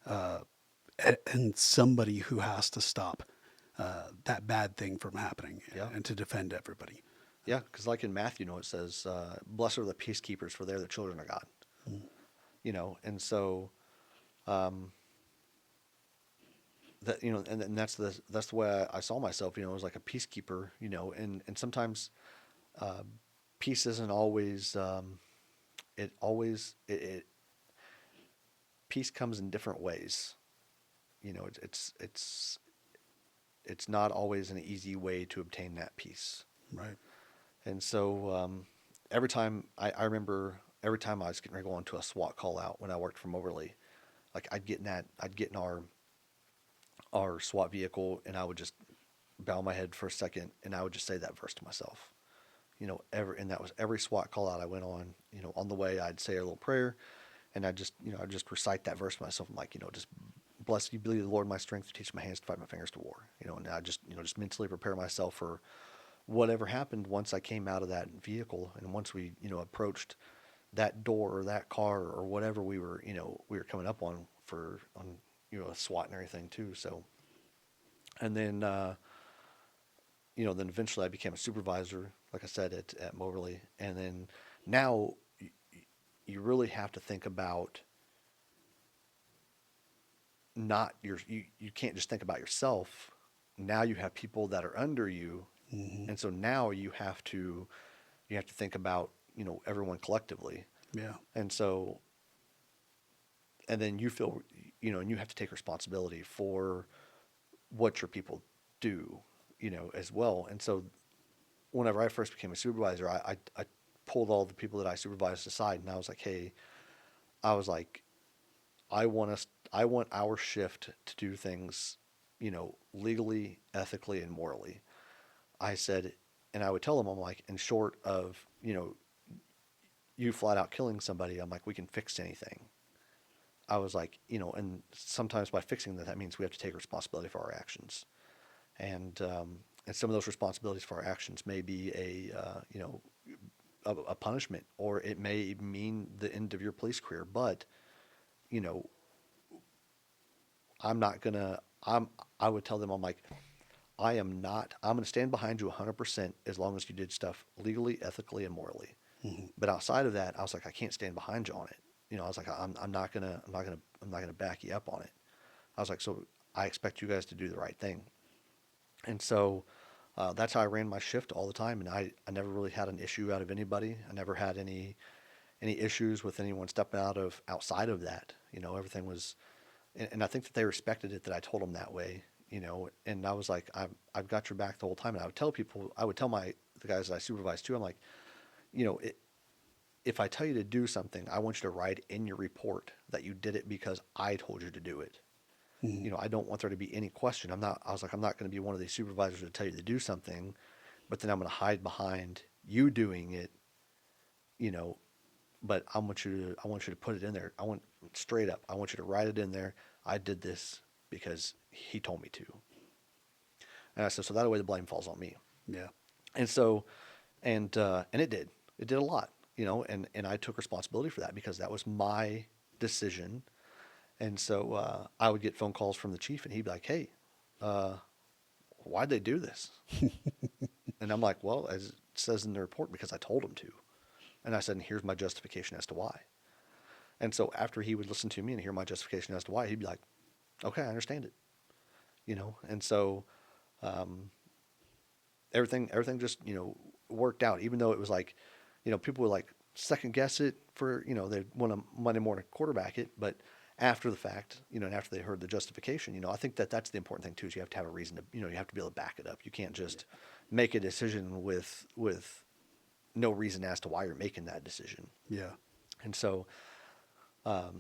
A: and somebody who has to stop that bad thing from happening,
D: Yeah.
A: and to defend everybody.
D: Yeah, because like in Matthew, it says, "Blessed are the peacekeepers, for they're the children of God." And so that and that's the way I saw myself. As like a peacekeeper. And sometimes peace isn't always. Peace comes in different ways. It's not always an easy way to obtain that peace.
A: Right.
D: And so every time I remember every time I was getting ready to go into a SWAT call out when I worked for Moberly, like I'd get in our SWAT vehicle, and I would just bow my head for a second, and I would just say that verse to myself. And that was every SWAT call out I went on. On the way I'd say a little prayer, and I'd just recite that verse to myself. I'm like, just blessed be the Lord my strength, to teach my hands to fight my fingers to war. And I just mentally prepare myself for whatever happened once I came out of that vehicle, and once we approached that door or that car or whatever we were coming up on a SWAT and everything too. So, and then then eventually I became a supervisor, like I said, at Moberly, and then now you really have to think about you can't just think about yourself. Now you have people that are under you.
A: Mm-hmm.
D: And so now you have to think about, everyone collectively.
A: Yeah.
D: And so, and then you feel, and you have to take responsibility for what your people do, as well. And so whenever I first became a supervisor, I pulled all the people that I supervised aside, and I was like, hey, I want our shift to do things, legally, ethically, and morally. I said, and I would tell them, I'm like, in short of, you flat out killing somebody, I'm like, we can fix anything. I was like, and sometimes by fixing that means we have to take responsibility for our actions. And some of those responsibilities for our actions may be a punishment, or it may mean the end of your police career. But, I would tell them, I'm like, I'm going to stand behind you 100% as long as you did stuff legally, ethically, and morally. But outside of that, I was like, I can't stand behind you on it. I was like, I'm not gonna back you up on it. I was like, so I expect you guys to do the right thing. And so that's how I ran my shift all the time. And I never really had an issue out of anybody. I never had any issues with anyone stepping outside of that. Everything was, and I think that they respected it that I told them that way. And I was like, I've got your back the whole time. And I would tell the guys that I supervised too. I'm like, if I tell you to do something, I want you to write in your report that you did it because I told you to do it. I don't want there to be any question. I was like, I'm not going to be one of these supervisors to tell you to do something, but then I'm going to hide behind you doing it, but I want you to put it in there. I want you to write it in there. I did this because he told me to. And I said, so that way the blame falls on me.
A: Yeah.
D: And so, and it did a lot, and I took responsibility for that because that was my decision. And so I would get phone calls from the chief, and he'd be like, "Hey, why'd they do this?" And I'm like, "Well, as it says in the report, because I told them to." And I said, "And here's my justification as to why." And so after he would listen to me and hear my justification as to why, he'd be like, "Okay, I understand it." And so everything just worked out. Even though it was like, people would like second guess it for they want to Monday morning quarterback it, but after the fact, and after they heard the justification, I think that that's the important thing too, is you have to have a reason to, you have to be able to back it up. You can't just make a decision with no reason as to why you're making that decision.
A: Yeah.
D: And so, so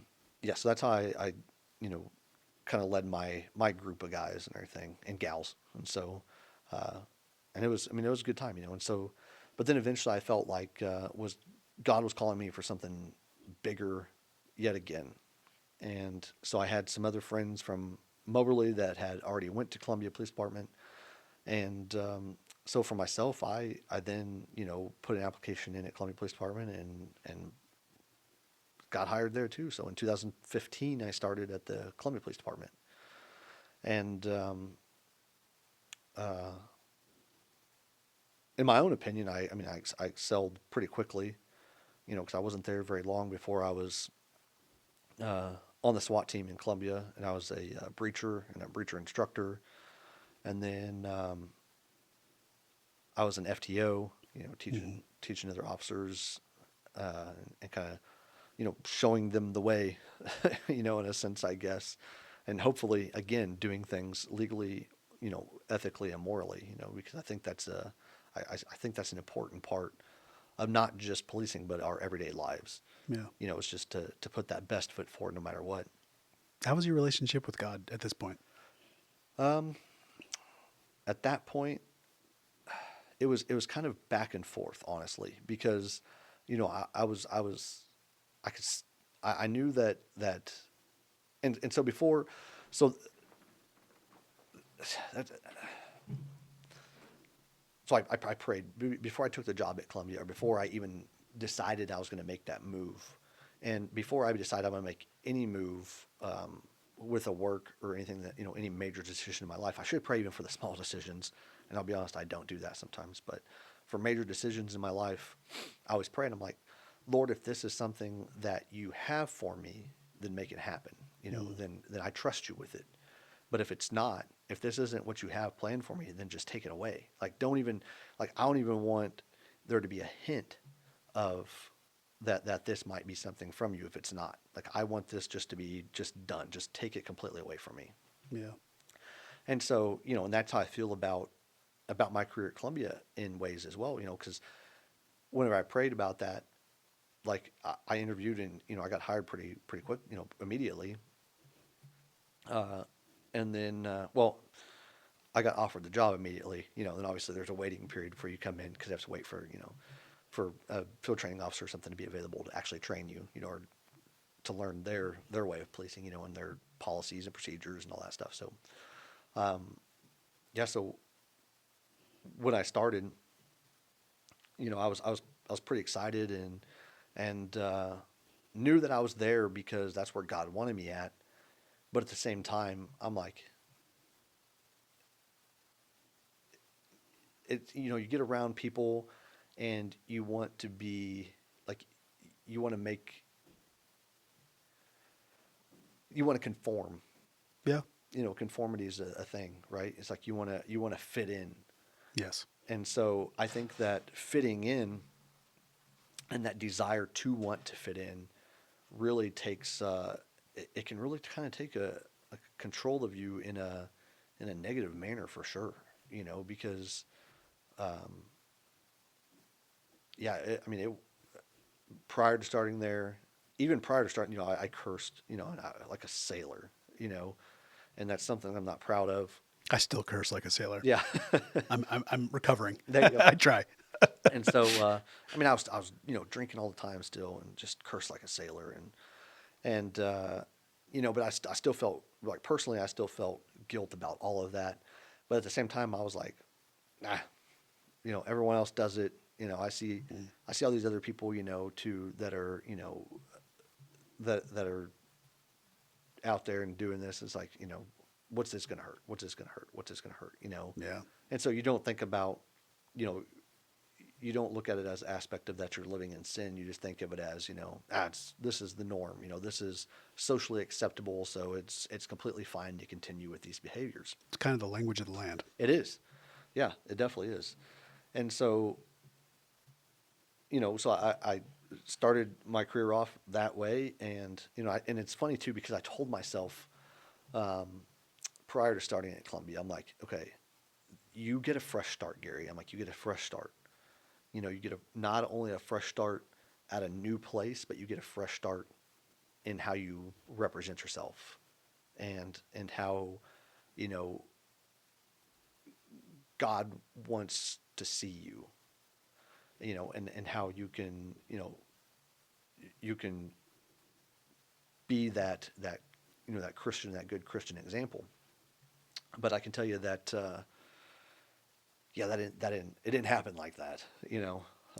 D: that's how I kind of led my group of guys and everything and gals. And so, and it was a good time, and so, but then eventually I felt like, God was calling me for something bigger yet again. And so I had some other friends from Moberly that had already went to Columbia Police Department. And so for myself, I then, put an application in at Columbia Police Department and got hired there too. So in 2015, I started at the Columbia Police Department. And in my own opinion, I excelled pretty quickly, because I wasn't there very long before I was on the SWAT team in Columbia, and I was a breacher and a breacher instructor. And then I was an FTO, teaching other officers and kind of, showing them the way, in a sense, I guess. And hopefully, again, doing things legally, ethically and morally, because I think that's I think that's an important part of not just policing, but our everyday lives.
A: Yeah.
D: It's just to put that best foot forward no matter what.
A: How was your relationship with God at this point?
D: At that point, it was kind of back and forth, honestly, because, I knew that, and so before, so that, so I prayed before I took the job at Columbia, or before I even decided I was going to make that move. And before I decided I'm going to make any move with a work or anything that, any major decision in my life, I should pray even for the small decisions. And I'll be honest, I don't do that sometimes. But for major decisions in my life, I always pray, and I'm like, Lord, if this is something that you have for me, then make it happen. Then I trust you with it. But if it's not, if this isn't what you have planned for me, then just take it away. I don't even want there to be a hint of that this might be something from you if it's not. I want this just to be just done. Just take it completely away from me.
A: Yeah.
D: And so, and that's how I feel about my career at Columbia in ways as well, because whenever I prayed about that, I interviewed and, I got hired pretty quick, immediately. And then, I got offered the job immediately, then obviously there's a waiting period before you come in, because you have to wait for, for a field training officer or something to be available to actually train you, or to learn their way of policing, and their policies and procedures and all that stuff. So, so when I started, I was pretty excited and knew that I was there because that's where God wanted me at. But at the same time, I'm like, it, you get around people and you want to be like, you want to make, you want to conform.
A: Yeah.
D: Conformity is a thing, right? It's like you want to fit in.
A: Yes.
D: And so I think that fitting in and that desire to want to fit in really takes, it can really kind of take a control of you in a negative manner for sure, because, yeah, prior to starting there, even prior to starting, I cursed, like a sailor, and that's something I'm not proud of.
A: I still curse like a sailor.
D: Yeah.
A: I'm recovering.
D: There you go.
A: I try.
D: And so, I was, drinking all the time still and just cursed like a sailor. But I still felt like personally, I still felt guilt about all of that. But at the same time, I was like, nah, everyone else does it. I see all these other people, too, that are, that are out there and doing this. It's like, what's this going to hurt? What's this going to hurt? What's this going to hurt?
A: Yeah.
D: And so you don't think about, you don't look at it as aspect of that you're living in sin. You just think of it as, this is the norm. This is socially acceptable. So it's completely fine to continue with these behaviors.
A: It's kind of the language of the land.
D: It is. Yeah, it definitely is. And so, so I started my career off that way. And, and it's funny too, because I told myself, prior to starting at Columbia, I'm like, okay, you get a fresh start, Gary. I'm like, you get a fresh start. You get not only a fresh start at a new place, but you get a fresh start in how you represent yourself and how, God wants to see you, and how you can, you can be that Christian, that good Christian example. But I can tell you that, it didn't happen like that,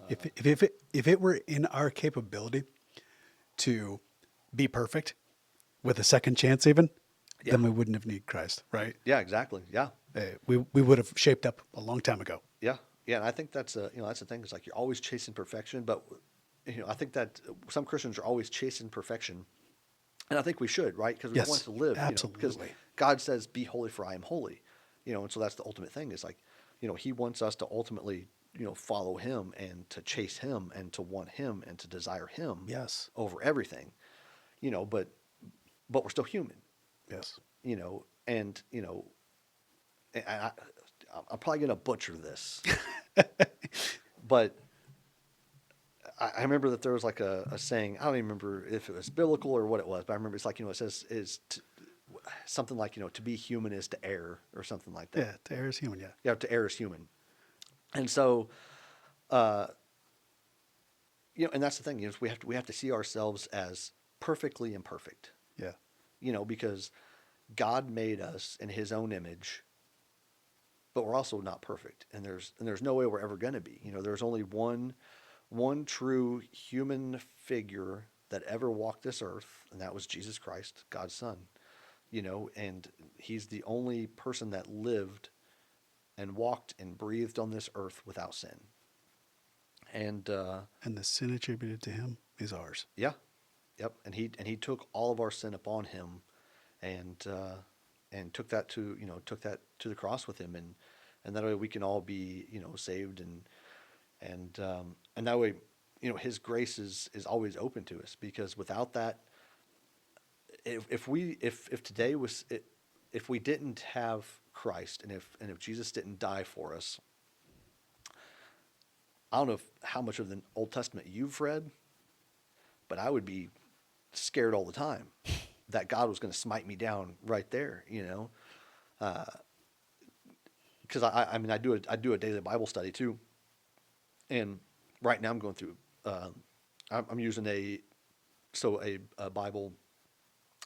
A: If it were in our capability to be perfect with a second chance, even, then we wouldn't have needed Christ, right?
D: Yeah, exactly. Yeah.
A: We would have shaped up a long time ago.
D: Yeah. Yeah. And I think that's that's the thing. It's like you're always chasing perfection, but I think that some Christians are always chasing perfection. And I think we should, right? Because we want to live,
A: absolutely.
D: because God says, be holy for I am holy, and so that's the ultimate thing is like, he wants us to ultimately, follow him and to chase him and to want him and to desire him
A: Yes.
D: over everything, but we're still human,
A: Yes.
D: and, and I'm probably going to butcher this, but I remember that there was like a saying, I don't even remember if it was biblical or what it was, but I remember it's like, it says something like, to be human is to err or something like that.
A: Yeah, to err is human, yeah.
D: Yeah, to err is human. And so, and that's the thing, is we have to see ourselves as perfectly imperfect.
A: Yeah.
D: Because God made us in his own image, but we're also not perfect. And there's no way we're ever going to be. There's only one true human figure that ever walked this earth, and that was Jesus Christ, God's son. And he's the only person that lived and walked and breathed on this earth without sin. And
A: the sin attributed to him is ours.
D: Yeah. Yep. And he took all of our sin upon him and took that to the cross with him. And that way we can all be, saved and that way, his grace is always open to us, because without that, if we didn't have Christ and if Jesus didn't die for us, I don't know how much of the Old Testament you've read, but I would be scared all the time that God was going to smite me down right there, because I do a daily Bible study too, and right now I'm going through. I'm using a Bible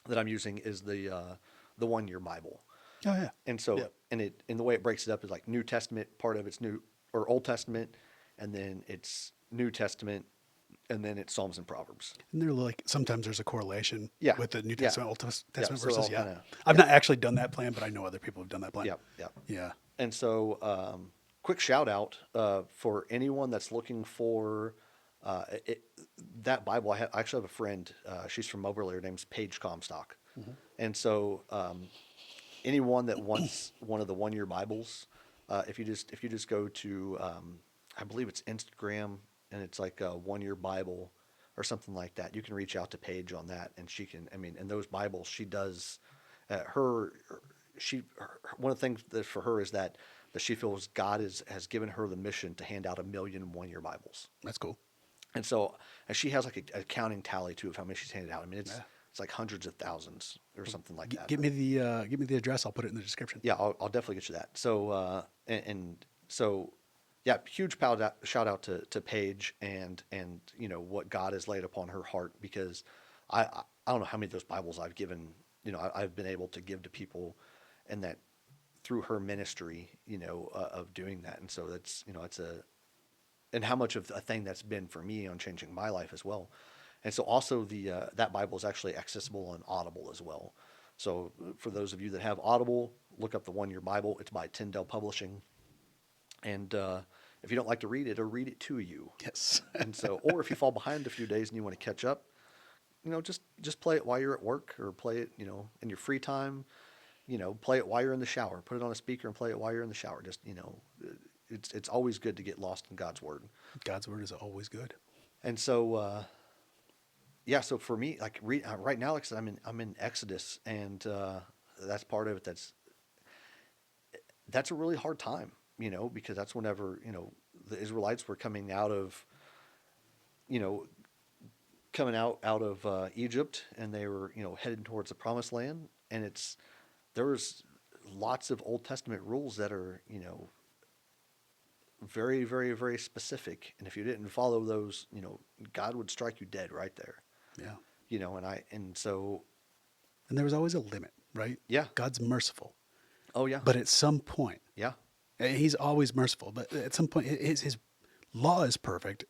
D: that I'm using is the 1 year Bible.
A: Oh yeah.
D: And so,
A: Yeah.
D: and the way it breaks it up is like New Testament, part of it's Old Testament, and then it's New Testament, and then it's Psalms and Proverbs.
A: And they're like, sometimes there's a correlation
D: Yeah.
A: with the New
D: Yeah.
A: Testament, Old Testament
D: So it all
A: verses. Yeah.
D: kinda-
A: I've not actually done that plan, but I know other people have done that plan.
D: Yeah, yeah.
A: Yeah.
D: And so, quick shout out for anyone that's looking for it, that Bible. I actually have a friend. She's from Moberly. Her name's Paige Comstock, and so anyone that wants one of the 1 year Bibles, if you just go to I believe it's Instagram and it's like a 1 year Bible or something like that. You can reach out to Paige on that, and she can. I mean, and those Bibles she does. Her one of the things that for her is that she feels God has given her the mission to hand out 1,000,000 1 year Bibles.
A: That's cool.
D: And so, and she has like a counting tally too of how many she's handed out. I mean,
A: Yeah.
D: it's like hundreds of thousands or something like that.
A: Give me the address. I'll put it in the description.
D: Yeah, I'll definitely get you that. So, and so, yeah, huge shout out to Paige and you know what God has laid upon her heart, because I don't know how many of those Bibles I've given. You know, I've been able to give to people, and that through her ministry, you know, of doing that. And so that's, you know, and how much of a thing that's been for me on changing my life as well. And so also that Bible is actually accessible on Audible as well. So for those of you that have Audible, look up the 1 Year Bible. It's by Tyndale Publishing. And if you don't like to read it, or read it to you.
A: Yes.
D: And so, or if you fall behind a few days and you want to catch up, you know, just play it while you're at work, or play it, you know, in your free time. You know, play it while you're in the shower. Put it on a speaker and play it while you're in the shower. Just, you know, it's always good to get lost in God's word.
A: God's word is always good.
D: And so, yeah. So for me, like right now, like I said, I'm in Exodus, and that's part of it. That's a really hard time, you know, because that's whenever, you know, the Israelites were coming out of, you know, out of Egypt, and they were, you know, headed towards the Promised Land, and there was lots of Old Testament rules that are, you know, very, very, very specific. And if you didn't follow those, you know, God would strike you dead right there.
A: Yeah.
D: You know, and so,
A: And there was always a limit, right?
D: yeah.
A: God's merciful.
D: Oh yeah.
A: But at some point,
D: Yeah.
A: he's always merciful, but at some point his law is perfect,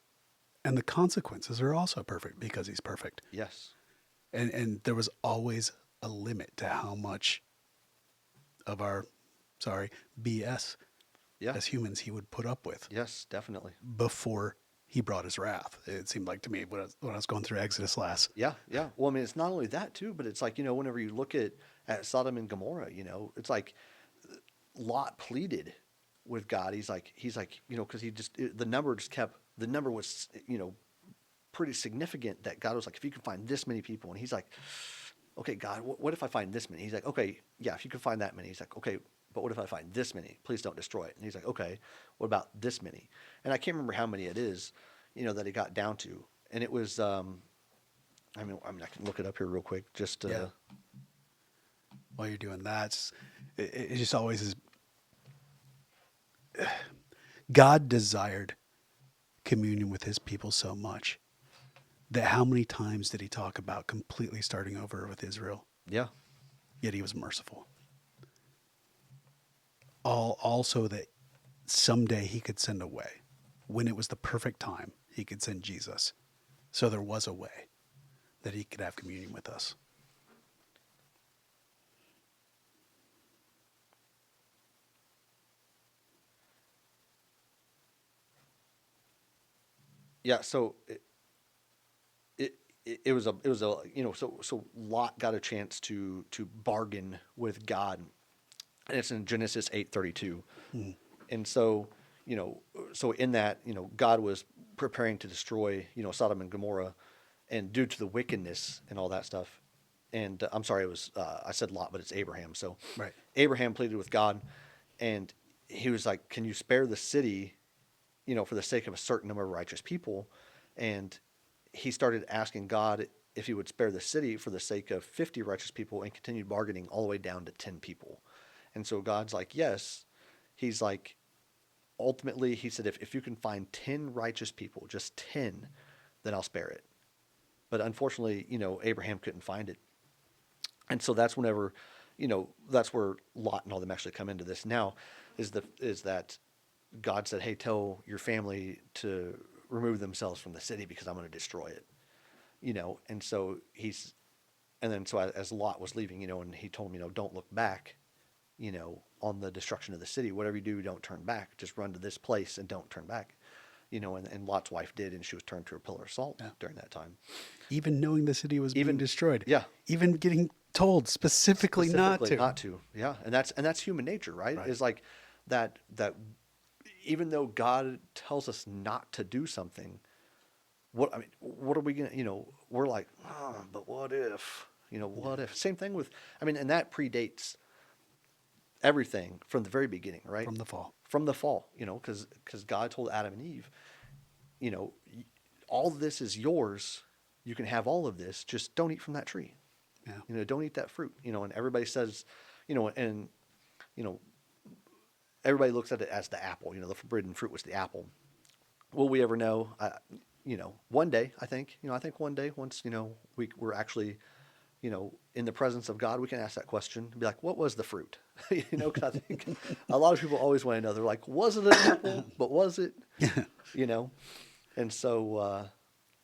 A: and the consequences are also perfect because he's perfect.
D: Yes.
A: And there was always a limit to how much of our BS
D: Yeah.
A: as humans he would put up with
D: Yes, definitely.
A: before he brought his wrath. It seemed like to me when I was going through Exodus last.
D: Yeah. Yeah. Well, I mean, it's not only that too, but it's like, you know, whenever you look at Sodom and Gomorrah, you know, it's like Lot pleaded with God. He's like, you know, because the number was, you know, pretty significant, that God was like, if you can find this many people, and he's like, okay, God, what if I find this many? He's like, okay, yeah, if you can find that many. He's like, okay, but what if I find this many? Please don't destroy it. And he's like, okay, what about this many? And I can't remember how many it is, you know, that he got down to. And it was, I mean, I can look it up here real quick. Just
A: Yeah. While you're doing that, it just always is. God desired communion with his people so much that how many times did he talk about completely starting over with Israel?
D: yeah,
A: Yet he was merciful. All so that someday he could send a way. When it was the perfect time, he could send Jesus. So there was a way that he could have communion with us.
D: yeah. So it was a you know, so Lot got a chance to bargain with God, and it's in Genesis 8:32. And so, you know, so in that, you know, God was preparing to destroy, you know, Sodom and Gomorrah, and due to the wickedness and all that stuff. And I'm sorry, it was I said Lot, but it's Abraham. So
A: Right.
D: Abraham pleaded with God, and he was like, "Can you spare the city, you know, for the sake of a certain number of righteous people?" And he started asking God if he would spare the city for the sake of 50 righteous people, and continued bargaining all the way down to 10 people. And so God's like, yes. He's like, ultimately, he said, if you can find 10 righteous people, just 10, then I'll spare it. But unfortunately, you know, Abraham couldn't find it. And so that's whenever, you know, that's where Lot and all them actually come into this now, is that God said, hey, tell your family to remove themselves from the city because I'm going to destroy it. You know, and so as Lot was leaving, you know, and he told him, you know, don't look back, on the destruction of the city. Whatever you do, don't turn back. Just run to this place and don't turn back. And Lot's wife did, and she was turned to a pillar of salt during that time.
A: Even knowing the city was being destroyed.
D: Yeah.
A: Even getting told specifically not to.
D: Not to. Yeah. And that's human nature, right?
A: Right.
D: Is like that even though God tells us not to do something, what are we going to, we're like, but what if, what if? Same thing with, and that predates everything from the very beginning, right?
A: From the fall.
D: From the fall, because God told Adam and Eve, all this is yours. You can have all of this. Just don't eat from that tree.
A: Yeah.
D: Don't eat that fruit. And everybody says, everybody looks at it as the apple. The forbidden fruit was the apple. Will we ever know? One day, I think one day, once, we're actually, in the presence of God, we can ask that question and be like, what was the fruit? Because I think a lot of people always want to know. They're like, was it an apple? But was it? And so,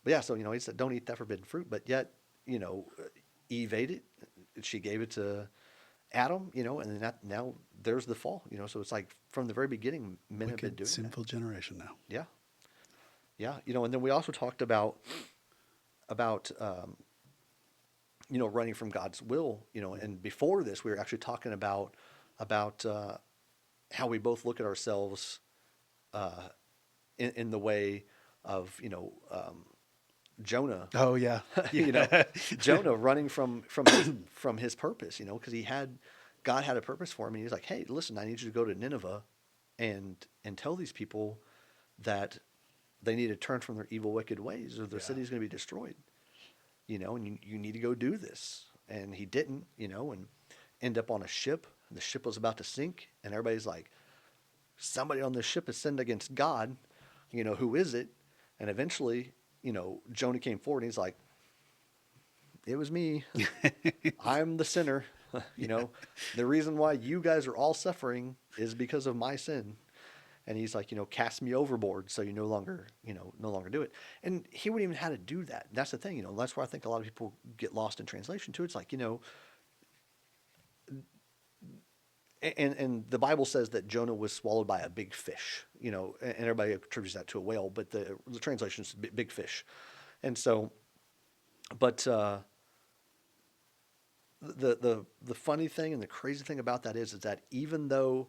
D: but yeah, so, he said, don't eat that forbidden fruit. But yet, Eve ate it. She gave it to Adam, and then now there's the fall, so it's like from the very beginning, men have been doing
A: sinful generation now.
D: Yeah. Yeah. And then we also talked about, running from God's will, and before this, we were actually talking about how we both look at ourselves, in the way of, Jonah.
A: Oh yeah.
D: Jonah running from his purpose, because God had a purpose for him. And he's like, hey, listen, I need you to go to Nineveh and tell these people that they need to turn from their evil, wicked ways, or their city's going to be destroyed. And you need to go do this. And he didn't, and end up on a ship. And the ship was about to sink, and everybody's like, somebody on this ship has sinned against God. Who is it? And eventually, Jonah came forward, and he's like, it was me. I'm the sinner. The reason why you guys are all suffering is because of my sin. And he's like, cast me overboard, so you no longer do it. And he wouldn't even have to do that. That's the thing, that's where I think a lot of people get lost in translation too. It's like, and the Bible says that Jonah was swallowed by a big fish, and everybody attributes that to a whale, but the translation is big fish. And so, but the funny thing and the crazy thing about that is that even though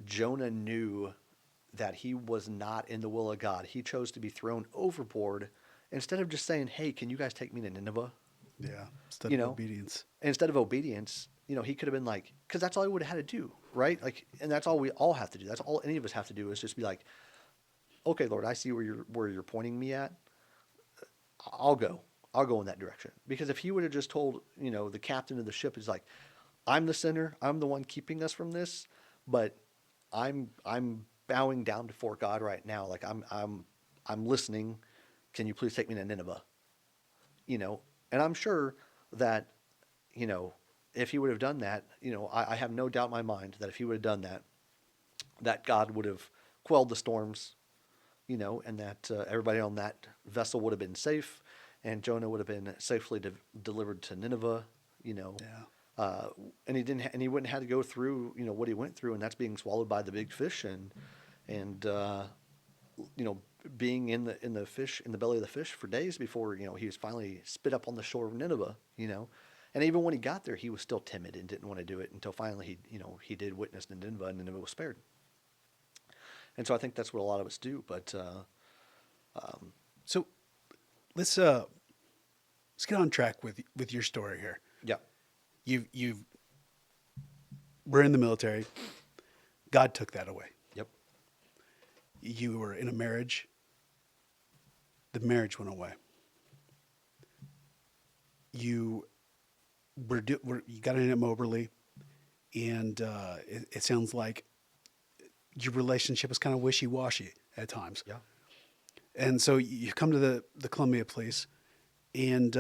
D: Jonah knew that he was not in the will of God, he chose to be thrown overboard instead of just saying, hey, can you guys take me to Nineveh?
A: Yeah. Instead of obedience.
D: Instead of obedience, he could have been like, because that's all he would have had to do, right? Like, and that's all we all have to do. That's all any of us have to do is just be like, okay, Lord, I see where you're pointing me at. I'll go in that direction. Because if he would have just told, the captain of the ship is like, I'm the sinner. I'm the one keeping us from this, but I'm bowing down before God right now. Like I'm listening. Can you please take me to Nineveh? And I'm sure that, if he would have done that, I have no doubt in my mind that if he would have done that, that God would have quelled the storms, and that everybody on that vessel would have been safe, and Jonah would have been safely delivered to Nineveh,
A: Yeah.
D: And he wouldn't have to go through, what he went through, and that's being swallowed by the big fish and being in the belly of the fish for days before, he was finally spit up on the shore of Nineveh, And even when he got there, he was still timid and didn't want to do it until finally he did witness in Nineveh, and Nineveh was spared. And so I think that's what a lot of us do. But
A: so let's get on track with your story here.
D: yeah,
A: You've we're in the military. God took that away.
D: yep,
A: You were in a marriage. The marriage went away. You got in at Moberly, and it sounds like your relationship is kind of wishy-washy at times.
D: yeah.
A: And so you come to the Columbia Police, and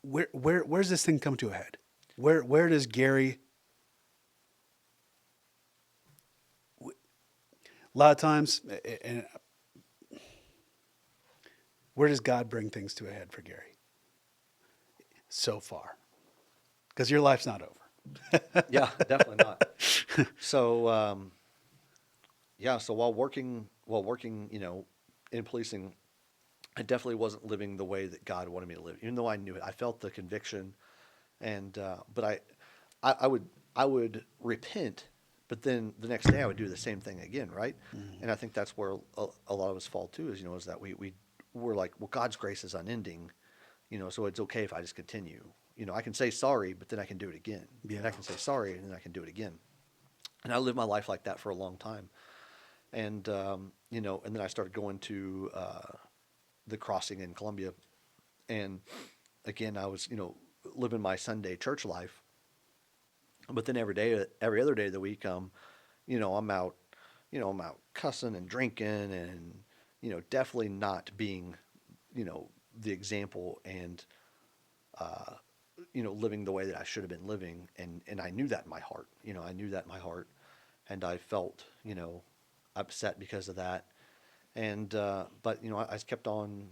A: where's this thing come to a head? Where does Gary? A lot of times, and where does God bring things to a head for Gary? So far, because your life's not over.
D: Yeah, definitely not. So, yeah, so while working, in policing, I definitely wasn't living the way that God wanted me to live, even though I knew it. I felt the conviction, and but I would repent, but then the next day I would do the same thing again, right?
A: Mm.
D: And I think that's where a lot of us fall too, is that we're like, well, God's grace is unending, so it's okay if I just continue. I can say sorry, but then I can do it again, and I
A: Yeah.
D: can say sorry, and then I can do it again. And I lived my life like that for a long time, and and then I started going to the crossing in Columbia, and again I was living my Sunday church life, but then every other day of the week, I'm out, I'm out cussing and drinking, and definitely not being, you know, the example, and living the way that I should have been living, and I knew that in my heart, I knew that in my heart, and I felt, upset because of that, and but I just kept on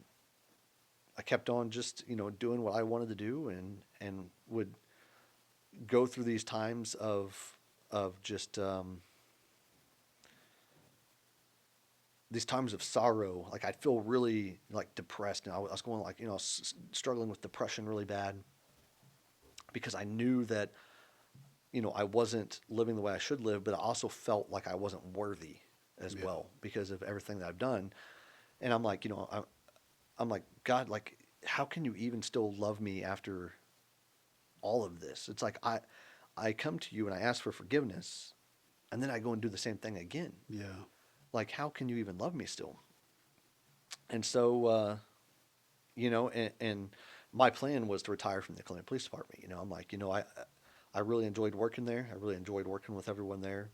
D: just doing what I wanted to do, and would go through these times of just these times of sorrow. Like I'd feel really like depressed, and I was going like struggling with depression really bad, because I knew that I wasn't living the way I should live, but I also felt like I wasn't worthy as
A: Yeah.
D: well because of everything that I've done. And I'm like, I'm like, God, like, how can you even still love me after all of this? It's like I come to you and I ask for forgiveness, and then I go and do the same thing again.
A: Yeah.
D: Like, how can you even love me still? And so, and my plan was to retire from the Columbia Police Department. I'm like, I really enjoyed working there. I really enjoyed working with everyone there,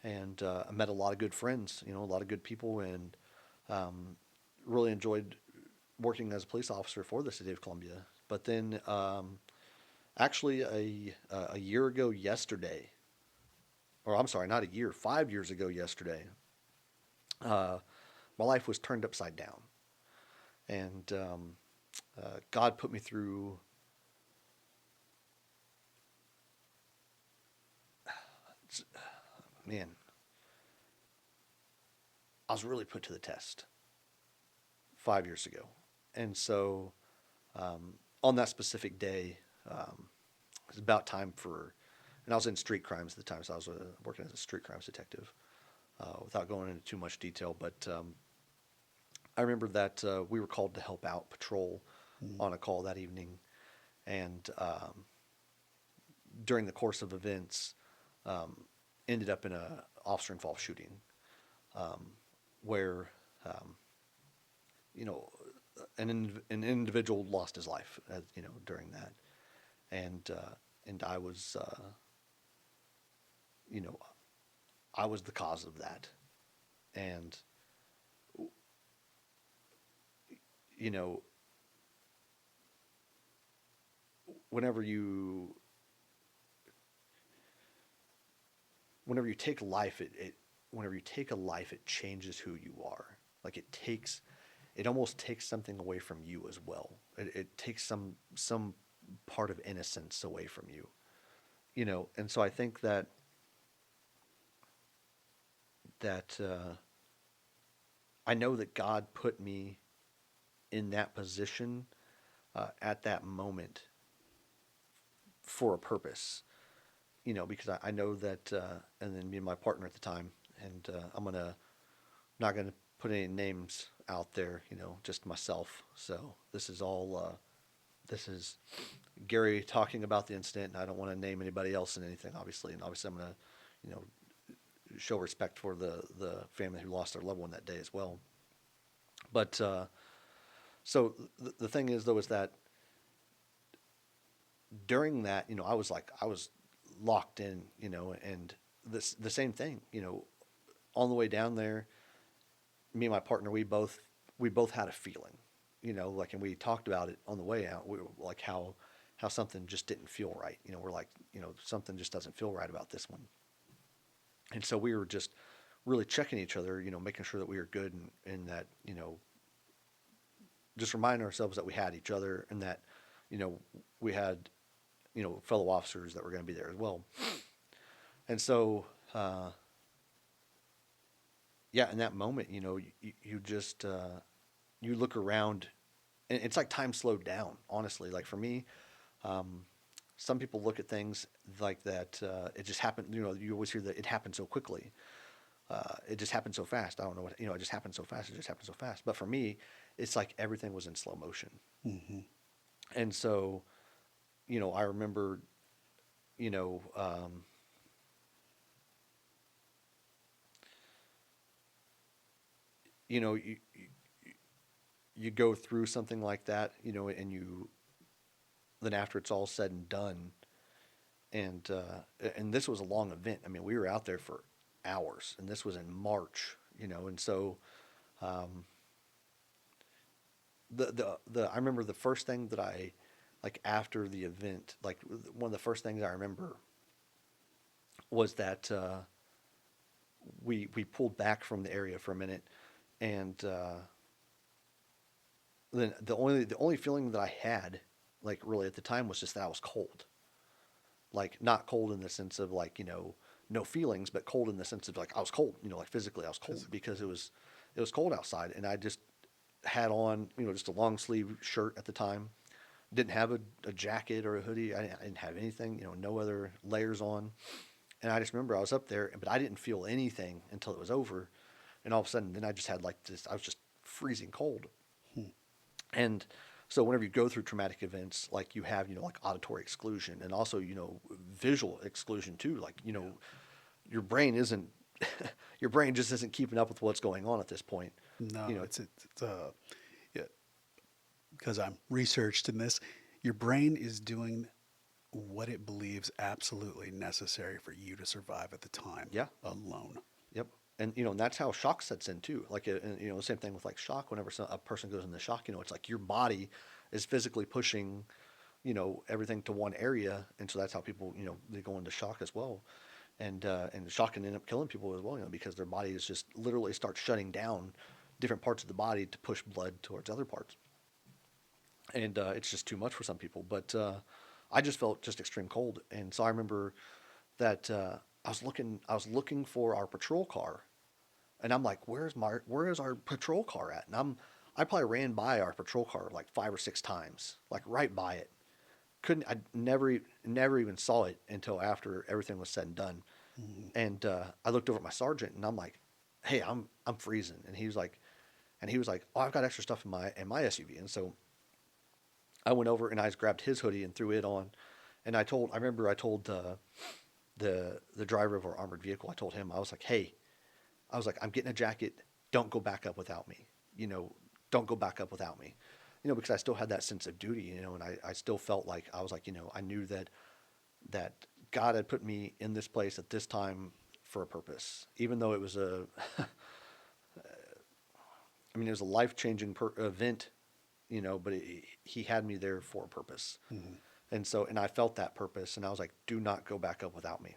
D: and I met a lot of good friends. A lot of good people, and really enjoyed working as a police officer for the city of Columbia. But then, actually, a year ago yesterday, or I'm sorry, not a year, 5 years ago yesterday, uh, my life was turned upside down, and God put me through. Man, I was really put to the test 5 years ago, and so on that specific day, it was about time for, and I was in street crimes at the time, so I was working as a street crimes detective. Without going into too much detail, but I remember that we were called to help out patrol
A: Mm.
D: on a call that evening, and during the course of events, um, ended up in a officer involved shooting, um, where um, you know an individual lost his life, during that, and I was you know I was the cause of that, and you know whenever you whenever you take life, it whenever you take a life, it changes who you are. Like it almost takes something away from you as well. It takes some part of innocence away from you, And so I think that I know that God put me in that position at that moment for a purpose, because I know that, and then me and my partner at the time, and not gonna put any names out there, just myself. So this is Gary talking about the incident, and I don't want to name anybody else in anything, obviously. And obviously, I'm gonna, you know, show respect for the family who lost their loved one that day as well. But so the thing is, though, is that during that, I was locked in, and the same thing, on the way down there, me and my partner, we both had a feeling, like, and we talked about it on the way out. We were like how something just didn't feel right. We're like, something just doesn't feel right about this one. And so we were just really checking each other, making sure that we were good, and that, just reminding ourselves that we had each other, and that, we had fellow officers that were going to be there as well. And so, yeah, in that moment, you just, you look around, and it's like time slowed down, honestly. Like for me, some people look at things like that. It just happened. You always hear that it happened so quickly. It just happened so fast. I don't know what, it just happened so fast. It just happened so fast. But for me, it's like everything was in slow motion.
A: Mm-hmm.
D: And so, I remember, you know, um, you go through something like that, and then after it's all said and done, and this was a long event. I mean, we were out there for hours, and this was in March, and so um, the I remember the first thing that I like after the event, like one of the first things I remember was that we pulled back from the area for a minute, and then the only feeling that I had, like really at the time, was just that I was cold. Like not cold in the sense of like no feelings, but cold in the sense of like I was cold. Like physically I was cold because it was cold outside, and I just had on just a long sleeve shirt at the time. Didn't have a jacket or a hoodie. I didn't have anything. No other layers on. And I just remember I was up there, but I didn't feel anything until it was over. And all of a sudden, then I just had like this. I was just freezing cold.
A: Hmm.
D: And so whenever you go through traumatic events, like you have, like auditory exclusion and also, visual exclusion too. Like, your brain isn't, your brain just isn't keeping up with what's going on at this point.
A: No,
D: You know,
A: it's yeah, because I'm researched in this. Your brain is doing what it believes absolutely necessary for you to survive at the time
D: yeah,
A: alone.
D: yep. And that's how shock sets in too. Like, and, the same thing with like shock. Whenever a person goes into shock, it's like your body is physically pushing, everything to one area, and so that's how people, they go into shock as well, and shock can end up killing people as well, because their body is just literally starts shutting down different parts of the body to push blood towards other parts, and it's just too much for some people. But I just felt just extreme cold, and so I remember that I was looking for our patrol car, and I'm like, where is our patrol car at? And I probably ran by our patrol car like 5 or 6 times, like right by it. I never even saw it until after everything was said and done.
A: Mm-hmm.
D: And I looked over at my sergeant, and I'm like, hey, I'm freezing. And he was like, oh, I've got extra stuff in my SUV. And so I went over and I just grabbed his hoodie and threw it on. And I told the driver of our armored vehicle, I told him, I was like, hey, I'm getting a jacket. Don't go back up without me. Don't go back up without me. Because I still had that sense of duty, and I still felt like I was like, I knew that God had put me in this place at this time for a purpose, even though it was it was a life-changing event, but he had me there for a purpose.
A: Mm-hmm.
D: And I felt that purpose, and I was like, do not go back up without me.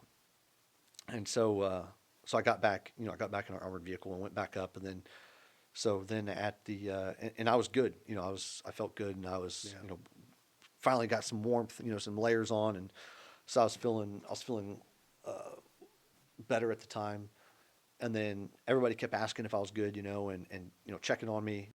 D: And so I got back, in our armored vehicle and went back up, and then at the and I was good, I felt good, and I was,
A: Yeah.
D: finally got some warmth, some layers on, and so I was feeling better at the time. And then everybody kept asking if I was good, and checking on me,